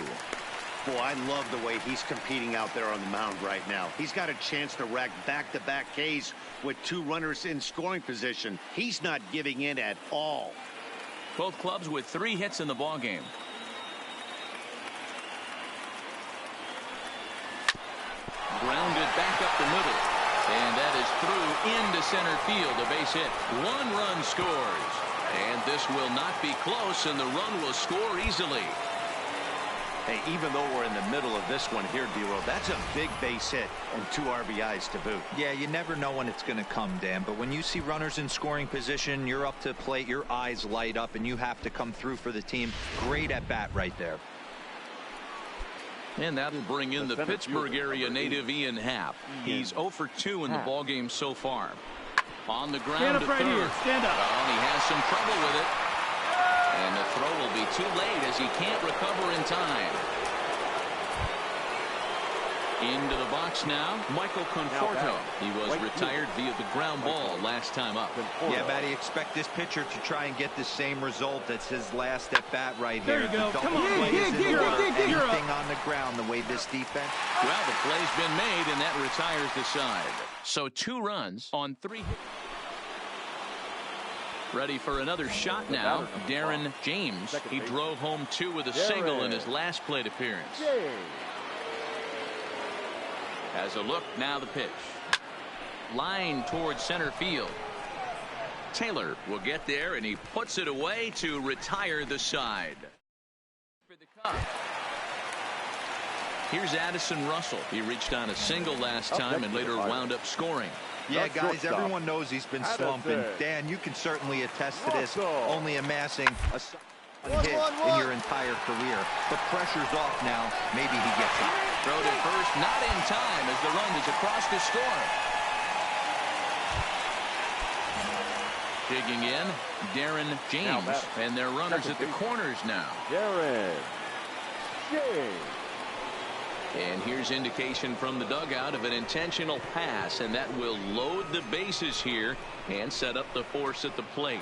Boy, I love the way he's competing out there on the mound right now. He's got a chance to rack back-to-back Ks with 2 runners in scoring position. He's not giving in at all. Both clubs with 3 hits in the ballgame. Grounded back up the middle. And that is through into center field. A base hit. 1 run scores. And this will not be close, and the run will score easily. Hey, even though we're in the middle of this one here, Dero, that's a big base hit and 2 RBIs to boot. Yeah, you never know when it's going to come, Dan, but when you see runners in scoring position, you're up to the plate, your eyes light up, and you have to come through for the team. Great at bat right there. And that'll bring in the Pittsburgh area native Ian Happ. He's 0 for 2 in the ballgame so far. On the ground Stand up to right third. here. Stand up. Oh, he has some trouble with it. And the throw will be too late as he can't recover in time. Into the box now, Michael Conforto. He was retired via the ground ball last time up. Yeah, Matty, expect this pitcher to try and get the same result as his last at bat right There here. you go. The Come double on, play is in you're order. up. You're up. Anything on the ground the way this defense. Well, the play's been made, and that retires the side. So 2 runs on 3 hits. Ready for another shot now. Darren James. He drove home 2 with a single in his last plate appearance. As a look, now the pitch. Line towards center field. Taylor will get there, and he puts it away to retire the side. For the Cubs. Here's Addison Russell. He reached on a single last time and later wound up scoring. Yeah, guys, everyone knows he's been slumping. Dan, you can certainly attest to this. Only amassing a hit in your entire career. The pressure's off now. Maybe he gets it. Throw to first, not in time as the run is across to score. Digging in, Darren James, and their runners at the corners now. Darren James. And here's indication from the dugout of an intentional pass, and that will load the bases here and set up the force at the plate.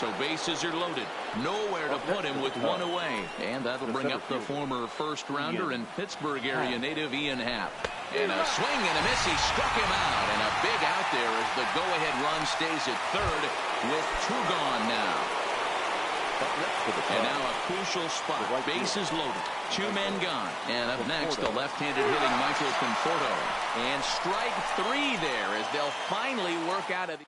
So bases are loaded. Nowhere to put him with 1 away. And that'll bring up the former first-rounder and Pittsburgh area native Ian Happ. And a swing and a miss. He struck him out. And a big out there as the go-ahead run stays at third with 2 gone now. And now a crucial spot. Bases loaded. 2 men gone. And up next, the left-handed hitting Michael Conforto. And strike 3 there as they'll finally work out of the...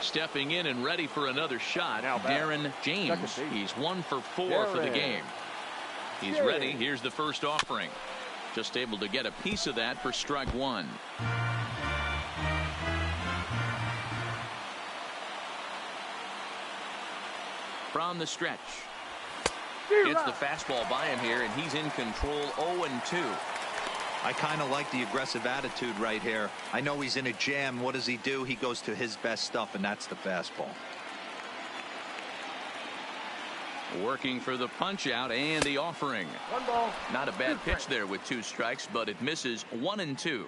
Stepping in and ready for another shot, Darren James. He's 1 for 4 for the game. He's ready. Here's the first offering. Just able to get a piece of that for strike 1. From the stretch. Gets the fastball by him here, and he's in control. 0-2. I kind of like the aggressive attitude right here. I know he's in a jam. What does he do? He goes to his best stuff, and that's the fastball. Working for the punch out and the offering. 1 ball. Not a bad pitch there with 2 strikes, but it misses. 1-2.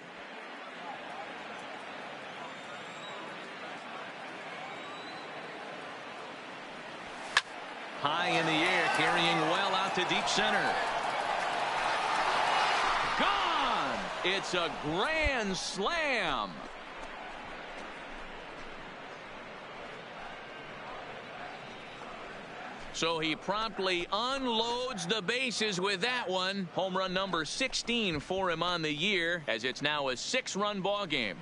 High in the air, carrying well out to deep center. Gone! It's a grand slam. So he promptly unloads the bases with that one. Home run number 16 for him on the year, as it's now a 6-run ball game.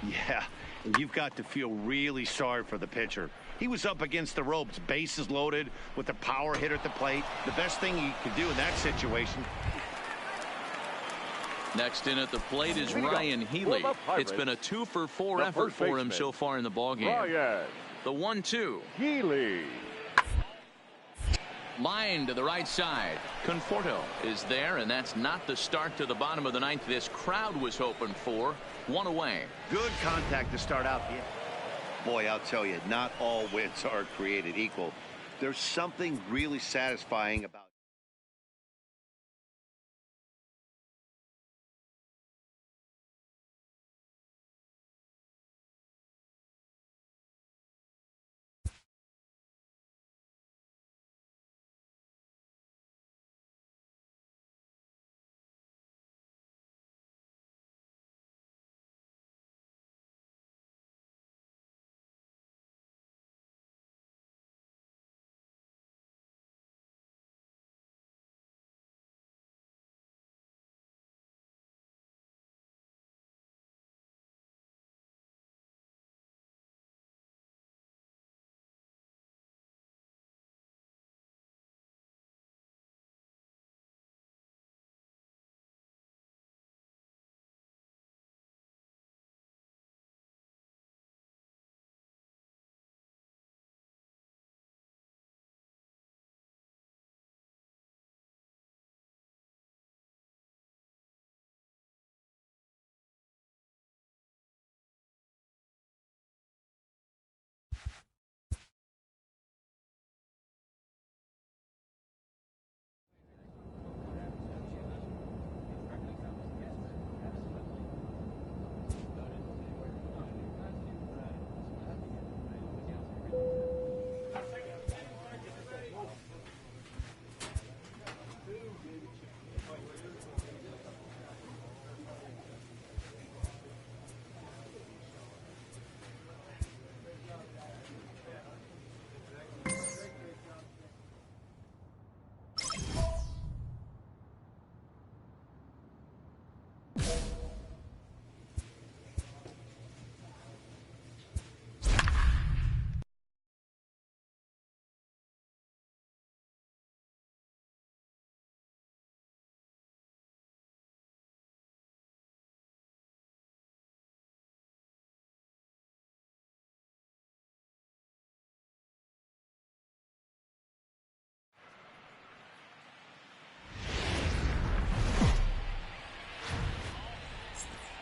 Yeah, and you've got to feel really sorry for the pitcher. He was up against the ropes, bases loaded, with a power hitter at the plate. The best thing he could do in that situation. Next in at the plate is Ryan Healy. It's been a 2 for 4 effort for him so far in the ballgame. The 1-2. Healy. Line to the right side. Conforto is there, and that's not the start to the bottom of the 9th this crowd was hoping for. 1 away. Good contact to start out. Boy, I'll tell you, not all wins are created equal. There's something really satisfying about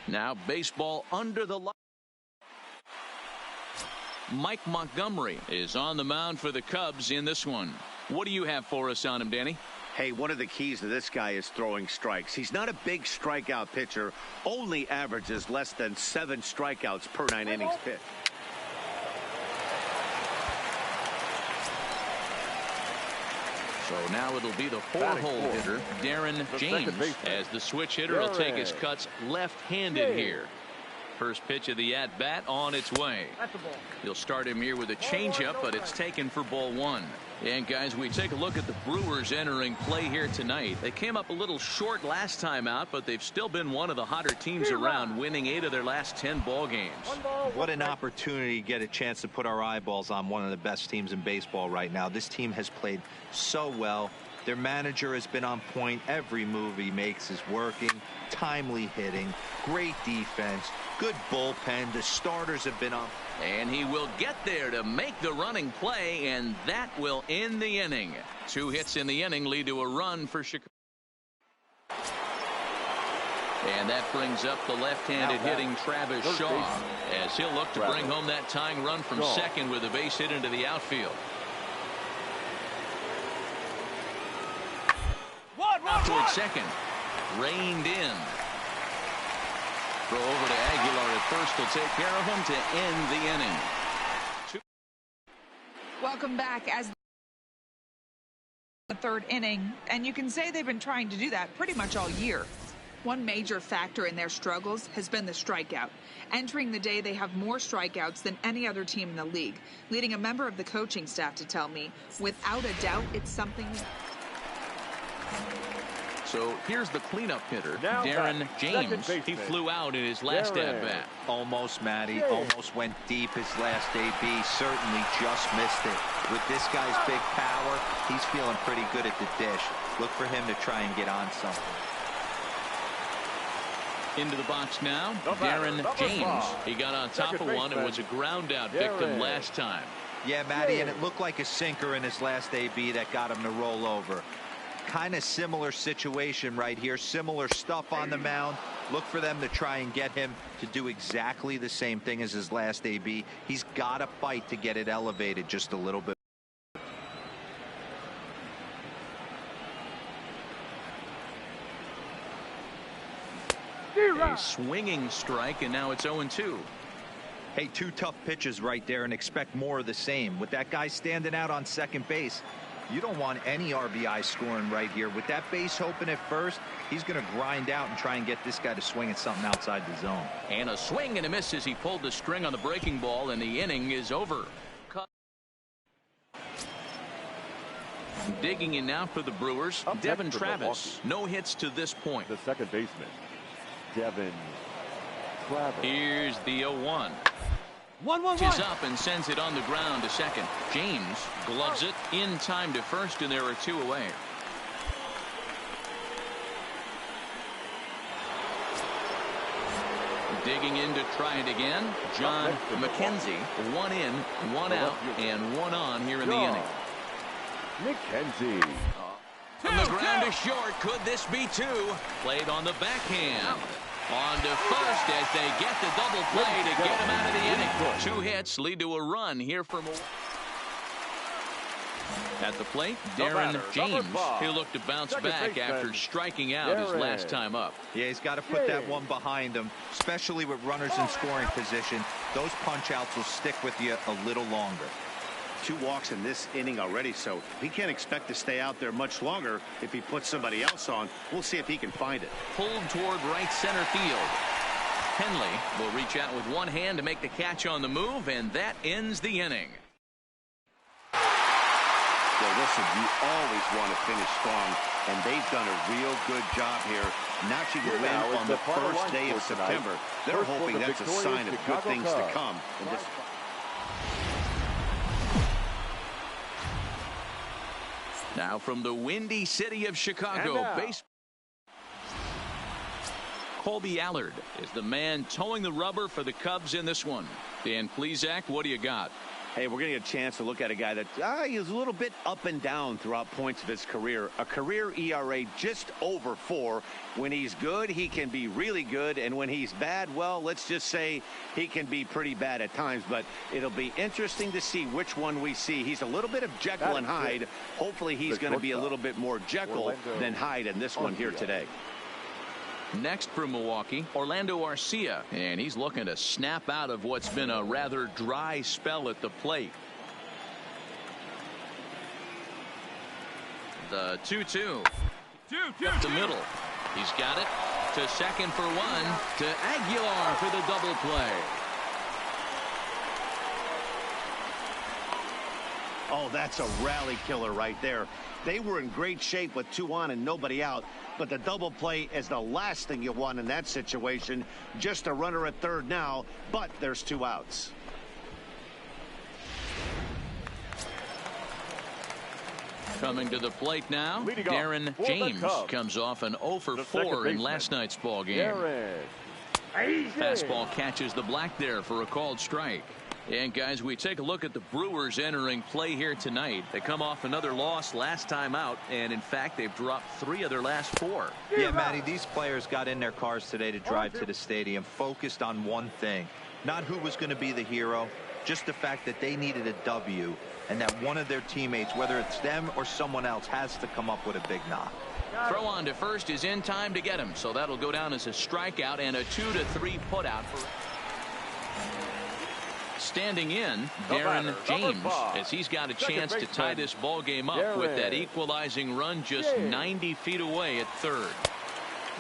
now baseball under the light. Mike Montgomery is on the mound for the Cubs in this one. What do you have for us on him, Danny? Hey, one of the keys to this guy is throwing strikes. He's not a big strikeout pitcher, only averages less than 7 strikeouts per 9 innings pitched. So now it'll be the 4-hole hitter, Darren James, as the switch hitter will take his cuts left-handed here. First pitch of the at-bat on its way. He'll start him here with a changeup, but it's taken for ball one. And guys, we take a look at the Brewers entering play here tonight. They came up a little short last time out, but they've still been one of the hotter teams around, winning 8 of their last 10 ball games. What an opportunity to get a chance to put our eyeballs on one of the best teams in baseball right now. This team has played so well. Their manager has been on point. Every move he makes is working. Timely hitting, great defense, good bullpen. The starters have been on. And he will get there to make the running play, and that will end the inning. 2 hits in the inning lead to a run for Chicago. And that brings up the left-handed hitting Travis Shaw, as he'll look to bring home that tying run from second with a base hit into the outfield. Out toward second. Reined in. Throw over to Aguilar at first will take care of him to end the inning. Welcome back as the 3rd inning, and you can say they've been trying to do that pretty much all year. One major factor in their struggles has been the strikeout. Entering the day, they have more strikeouts than any other team in the league, leading a member of the coaching staff to tell me, without a doubt, it's something. So here's the cleanup hitter, Darren James. He flew out in his last at-bat. Almost, Matty. Almost went deep his last AB. Certainly just missed it. With this guy's big power, he's feeling pretty good at the dish. Look for him to try and get on something. Into the box now, Darren James. He got on top of one and was a ground-out victim last time. Yeah, Matty, and it looked like a sinker in his last AB that got him to roll over. Kind of similar situation right here. Similar stuff on the mound. Look for them to try and get him to do exactly the same thing as his last AB. He's got to fight to get it elevated just a little bit. A swinging strike, and now it's 0-2. Hey, 2 tough pitches right there, and expect more of the same. With that guy standing out on second base, you don't want any RBI scoring right here. With that base open at first, he's going to grind out and try and get this guy to swing at something outside the zone. And a swing and a miss as he pulled the string on the breaking ball, and the inning is over. Digging in now for the Brewers, Devin Travis. No hits to this point. The second baseman, Devin Travis. Here's the 0-1. 1-1-1. Is up and sends it on the ground to second. James gloves it in time to first, and there are 2 away. Digging in to try it again, John McKenzie. 1 in, 1 out, and 1 on here in the inning. McKenzie. From the ground to short. Could this be 2? Played on the backhand. On to first as they get the double play to get him out of the inning. 2 hits lead to a run here for Milwaukee. At the plate, Darren James. He'll look to bounce back after striking out his last time up. Yeah, he's got to put that one behind him, especially with runners in scoring position. Those punch-outs will stick with you a little longer. 2 walks in this inning already, so he can't expect to stay out there much longer if he puts somebody else on. We'll see if he can find it. Pulled toward right center field. Henley will reach out with one hand to make the catch on the move, and that ends the inning. Well, listen, you always want to finish strong, and they've done a real good job here, notching a win on the first day of September. They're hoping that's a sign of good things to come in this. Now from the windy city of Chicago, Colby Allard is the man towing the rubber for the Cubs in this one. Dan Plesac, what do you got? Hey, we're going to get a chance to look at a guy that he's a little bit up and down throughout points of his career. A career ERA just over 4. When he's good, he can be really good. And when he's bad, well, let's just say he can be pretty bad at times. But it'll be interesting to see which one we see. He's a little bit of Jekyll and Hyde. Hopefully he's going to be a little bit more Jekyll than Hyde in this one here today. Next for Milwaukee, Orlando Arcia, and he's looking to snap out of what's been a rather dry spell at the plate. The 2-2 up the middle. He's got it. to second for one, to Aguilar for the double play. Oh, that's a rally killer right there. They were in great shape with 2 on and nobody out, but the double play is the last thing you want in that situation. Just a runner at third now, but there's 2 outs. Coming to the plate now, Darren James comes off an 0 for 4 in last night's ball game. Fastball catches the black there for a called strike. And guys, we take a look at the Brewers entering play here tonight. They come off another loss last time out, and in fact they've dropped 3 of their last 4. Yeah, Matty, these players got in their cars today to drive to the stadium focused on one thing. Not who was going to be the hero, just the fact that they needed a W, and that one of their teammates, whether it's them or someone else, has to come up with a big knock. Throw on to first is in time to get him, so that'll go down as a strikeout and a 2-3 putout for standing in Darren James, as he's got a chance to tie this ball game up with that equalizing run just 90 feet away at third.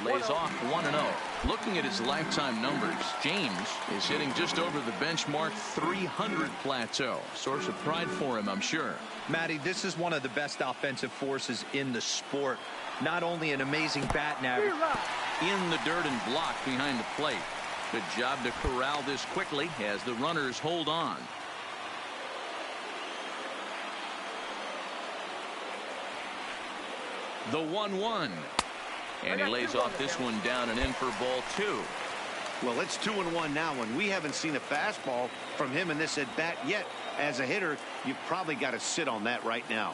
Lays off 1-0. Looking at his lifetime numbers, James is hitting just over the benchmark 300 plateau. Source of pride for him, I'm sure. Matty, this is one of the best offensive forces in the sport. Not only an amazing batting average. In the dirt and blocked behind the plate. Good job to corral this quickly as the runners hold on. The 1-1. And he lays off this one down and in for ball 2. Well, it's 2-1 now, and we haven't seen a fastball from him in this at bat yet. As a hitter, you've probably got to sit on that right now.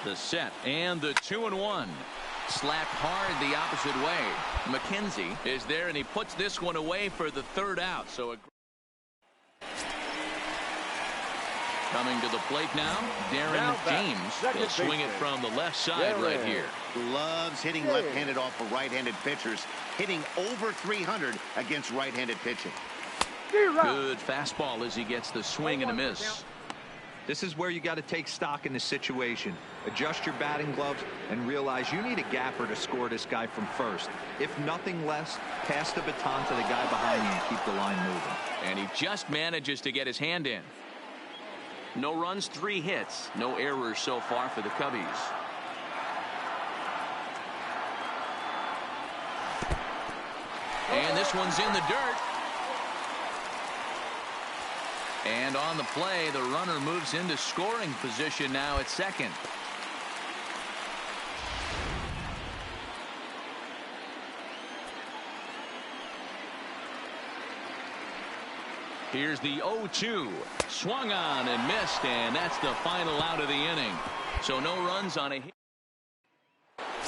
The set and the 2-1. Slapped hard the opposite way. McKenzie is there, and he puts this one away for the third out. So coming to the plate now, Darren James will swing it from the left side right here. Loves hitting left-handed off of right-handed pitchers, hitting over 300 against right-handed pitching. Good fastball as he gets the swing and a miss. This is where you got to take stock in the situation. Adjust your batting gloves and realize you need a gapper to score this guy from first. If nothing less, pass the baton to the guy behind you and keep the line moving. And he just manages to get his hand in. No runs, 3 hits. No errors so far for the Cubbies. And this one's in the dirt. And on the play, the runner moves into scoring position now at second. Here's the 0-2. Swung on and missed, and that's the final out of the inning. So no runs on a hit.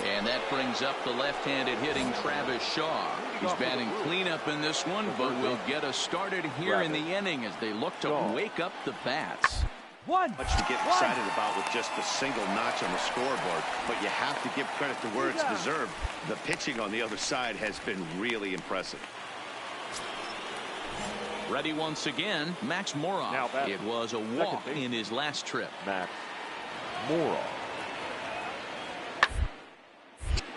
And that brings up the left-handed hitting Travis Shaw. He's batting cleanup in this one, but will get us started here in the inning as they look to wake up the bats. Much to get excited about with just a single notch on the scoreboard, but you have to give credit to where it's deserved. The pitching on the other side has been really impressive. Ready once again, Max Moroff. It was a walk in his last trip. Max Moroff.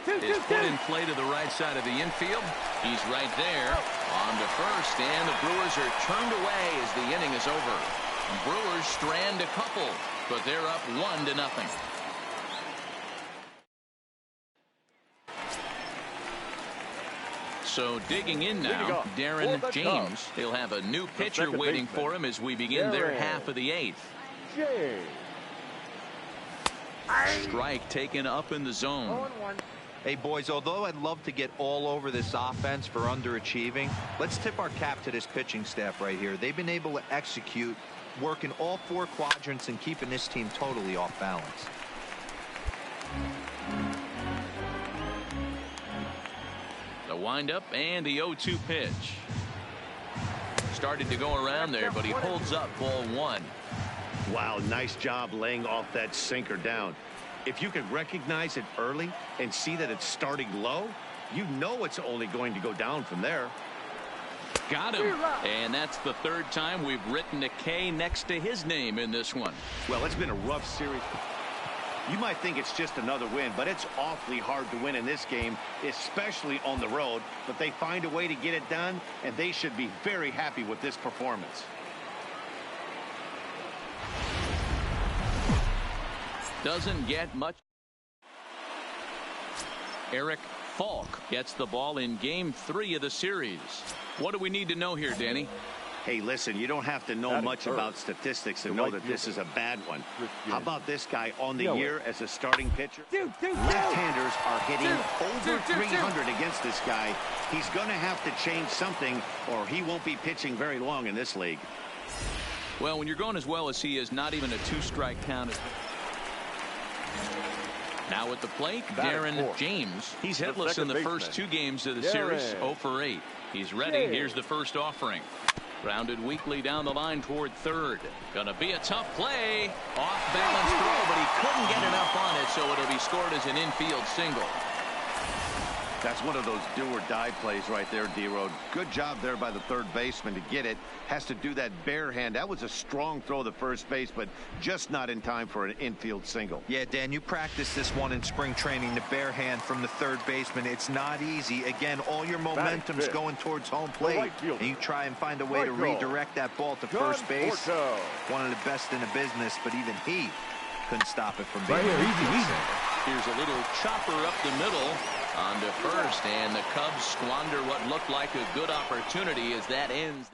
His foot in play to the right side of the infield. He's right there on to first, and the Brewers are turned away as the inning is over. Brewers strand a couple, but they're up 1-0. So digging in now, Darren James. He'll have a new pitcher waiting for him as we begin their half of the 8th. Strike taken up in the zone. Hey, boys, although I'd love to get all over this offense for underachieving, let's tip our cap to this pitching staff right here. They've been able to execute, working all 4 quadrants and keeping this team totally off balance. The windup and the 0-2 pitch. Started to go around there, but he holds up ball 1. Wow, nice job laying off that sinker down. If you can recognize it early and see that it's starting low, you know it's only going to go down from there. Got him. And that's the 3rd time we've written a K next to his name in this one. Well, it's been a rough series. You might think it's just another win, but it's awfully hard to win in this game, especially on the road. But they find a way to get it done, and they should be very happy with this performance. Doesn't get much. Eric Falk gets the ball in game 3 of the series. What do we need to know here, Danny? Hey, listen, you don't have to know much about statistics to know that this is a bad one. How about this guy on the year as a starting pitcher? Left-handers are hitting over 300 against this guy. He's going to have to change something, or he won't be pitching very long in this league. Well, when you're going as well as he is, not even a 2-strike count. Now at the plate, Darren James. He's hitless in the first 2 games of the series, 0 for 8. He's ready. Here's the first offering. Grounded weakly down the line toward third. Gonna be a tough play. Off balance throw, but he couldn't get enough on it, so it'll be scored as an infield single. That's one of those do-or-die plays right there, D-Road. Good job there by the third baseman to get it. Has to do that bare hand. That was a strong throw to first base, but just not in time for an infield single. Yeah, Dan, you practiced this one in spring training, the bare hand from the third baseman. It's not easy. Again, all your momentum's going towards home plate, and you try and find a way to redirect that ball to first base. One of the best in the business, but even he couldn't stop it from being easy. Here's a little chopper up the middle on to first, and the Cubs squander what looked like a good opportunity as that ends.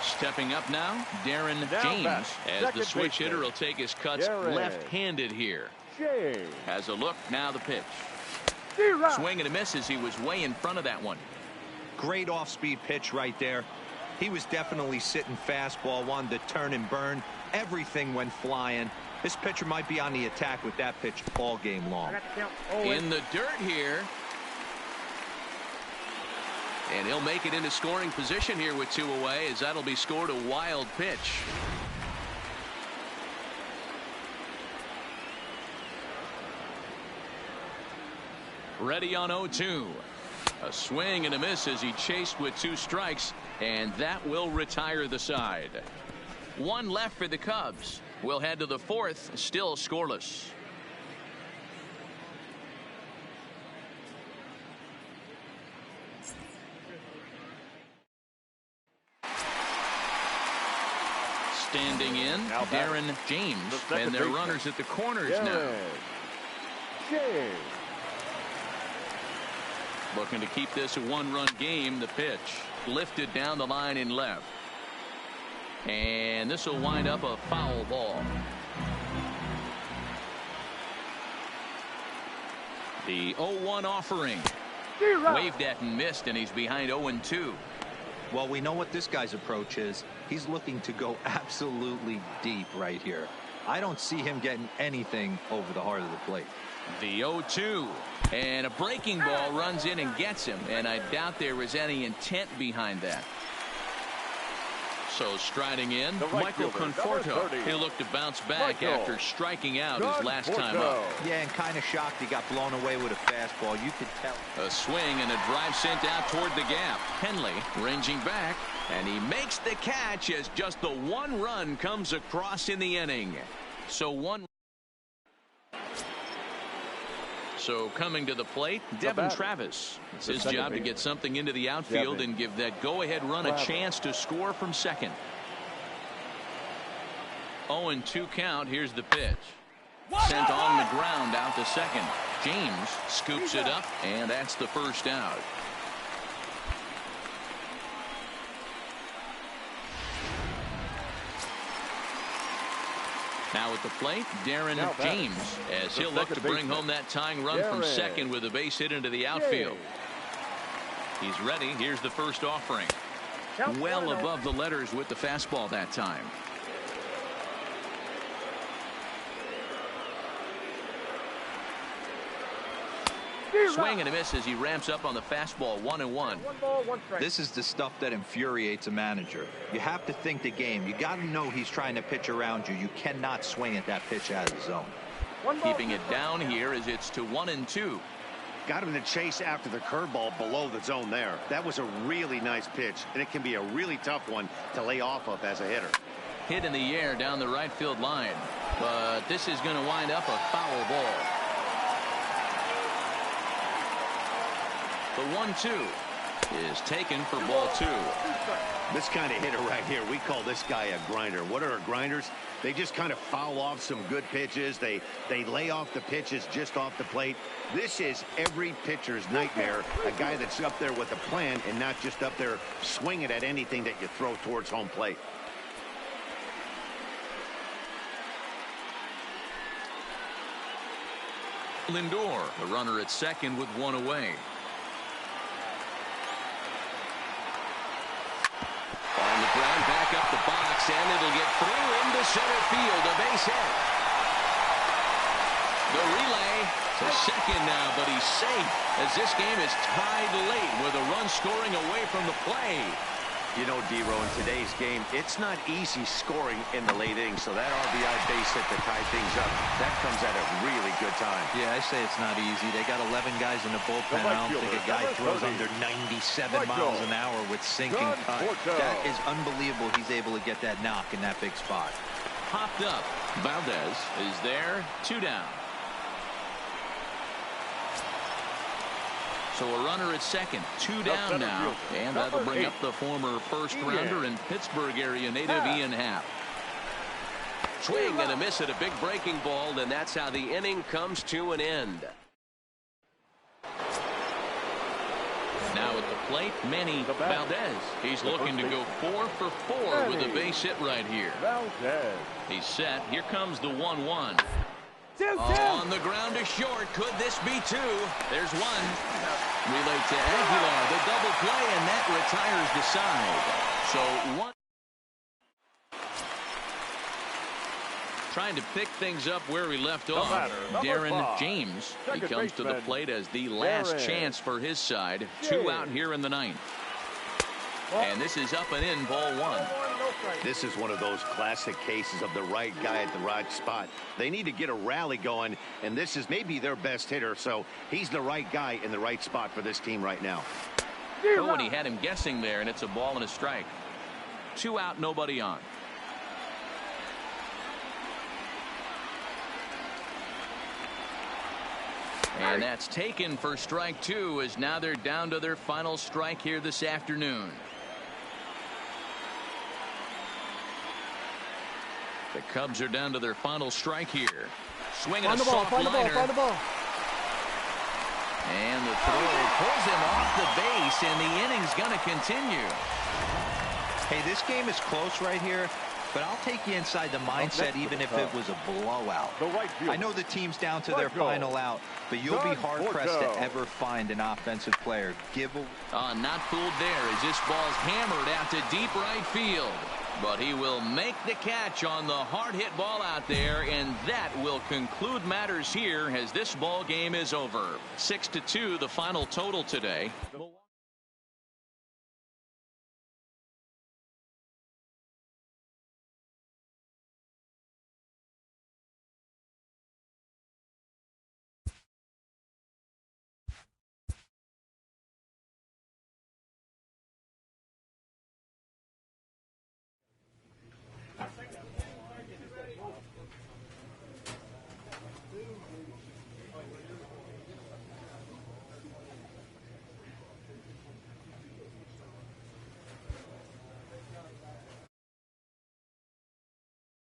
Stepping up now, Darren James, as the switch hitter will take his cuts left-handed here. Has a look, now the pitch. Swing and a miss as he was way in front of that one. Great off-speed pitch right there. He was definitely sitting fastball, wanted to turn and burn. Everything went flying. This pitcher might be on the attack with that pitch all game long. In the dirt here. And he'll make it into scoring position here with 2 away, as that'll be scored a wild pitch. Ready on 0-2. A swing and a miss as he chased with 2 strikes, and that will retire the side. 1 left for the Cubs. We'll head to the 4th, still scoreless. Standing in, Darren James, and their runners at the corners now. Looking to keep this a 1-run game. The pitch lifted down the line in left. And this will wind up a foul ball. The 0-1 offering. Waved at and missed, and he's behind 0-2. Well, we know what this guy's approach is. He's looking to go absolutely deep right here. I don't see him getting anything over the heart of the plate. The 0-2. And a breaking ball runs in and gets him. And I doubt there was any intent behind that. So striding in, Michael Conforto. He'll look to bounce back after striking out his last time up. Yeah, and kind of shocked he got blown away with a fastball. You could tell. A swing and a drive sent out toward the gap. Henley ranging back, and he makes the catch as just the 1 run comes across in the inning. So coming to the plate, Devin Travis. It's his job to get something into the outfield and give that go-ahead run a chance to score from second. 0-2 count. Here's the pitch. Sent on the ground out to second. James scoops it up, and that's the first out. Now at the plate, Darren James, as he'll look to bring home that tying run from second with a base hit into the outfield. He's ready. Here's the first offering. Well above the letters with the fastball that time. Swing and a miss as he ramps up on the fastball. 1-1. This is the stuff that infuriates a manager. You have to think the game. You got to know he's trying to pitch around you. You cannot swing at that pitch out of the zone. Keeping it down here as it's to 1-2. Got him to chase after the curveball below the zone there. That was a really nice pitch, and it can be a really tough one to lay off of as a hitter. hit in the air down the right field line. But this is going to wind up a foul ball. The 1-2 is taken for ball 2. This kind of hitter right here, we call this guy a grinder. What are grinders? They just kind of foul off some good pitches. They lay off the pitches just off the plate. This is every pitcher's nightmare, a guy that's up there with a plan and not just up there swinging at anything that you throw towards home plate. Lindor, the runner at second with one away. On the ground, back up the box, and it'll get through into center field. A base hit. The relay to second now, but he's safe as this game is tied late with a run scoring away from the play. You know, D-Row, in today's game, it's not easy scoring in the late innings, so that RBI base hit to tie things up, that comes at a really good time. Yeah, I say it's not easy. They got 11 guys in the bullpen. I don't think a guy throws under 97 miles an hour with sinking cut. That is unbelievable. He's able to get that knock in that big spot. Popped up. Valdez is there. 2 down. So a runner at second, 2 down now, and that'll bring up the former first-rounder and Pittsburgh area native Ian Happ. Swing and a miss at a big breaking ball, and that's how the inning comes to an end. Now at the plate, Manny Valdez. He's looking to go 4 for 4 with a base hit right here. He's set. Here comes the 1-1. On the ground to short. Could this be 2? There's 1. Relay to Aguilar. The double play, and that retires the side. So 1. Trying to pick things up where we left off. Darren James. He comes to the plate as the last chance for his side. 2 out here in the 9th. And this is up and in, ball 1. This is one of those classic cases of the right guy at the right spot. They need to get a rally going, and this is maybe their best hitter, so he's the right guy in the right spot for this team right now. Oh, and he had him guessing there, and it's a ball and a strike. 2 out, nobody on. And that's taken for strike 2, as now they're down to their final strike here this afternoon. The Cubs are down to their final strike here. Swinging a soft liner. And the throw pulls him off the base, and the inning's going to continue. Hey, this game is close right here, but I'll take you inside the mindset even if it was a blowout. I know the team's down to their final out, but you'll be hard-pressed to ever find an offensive player. Not fooled there as this ball's hammered out to deep right field. But he will make the catch on the hard hit ball out there, and that will conclude matters here as this ball game is over. 6-2 the final total today.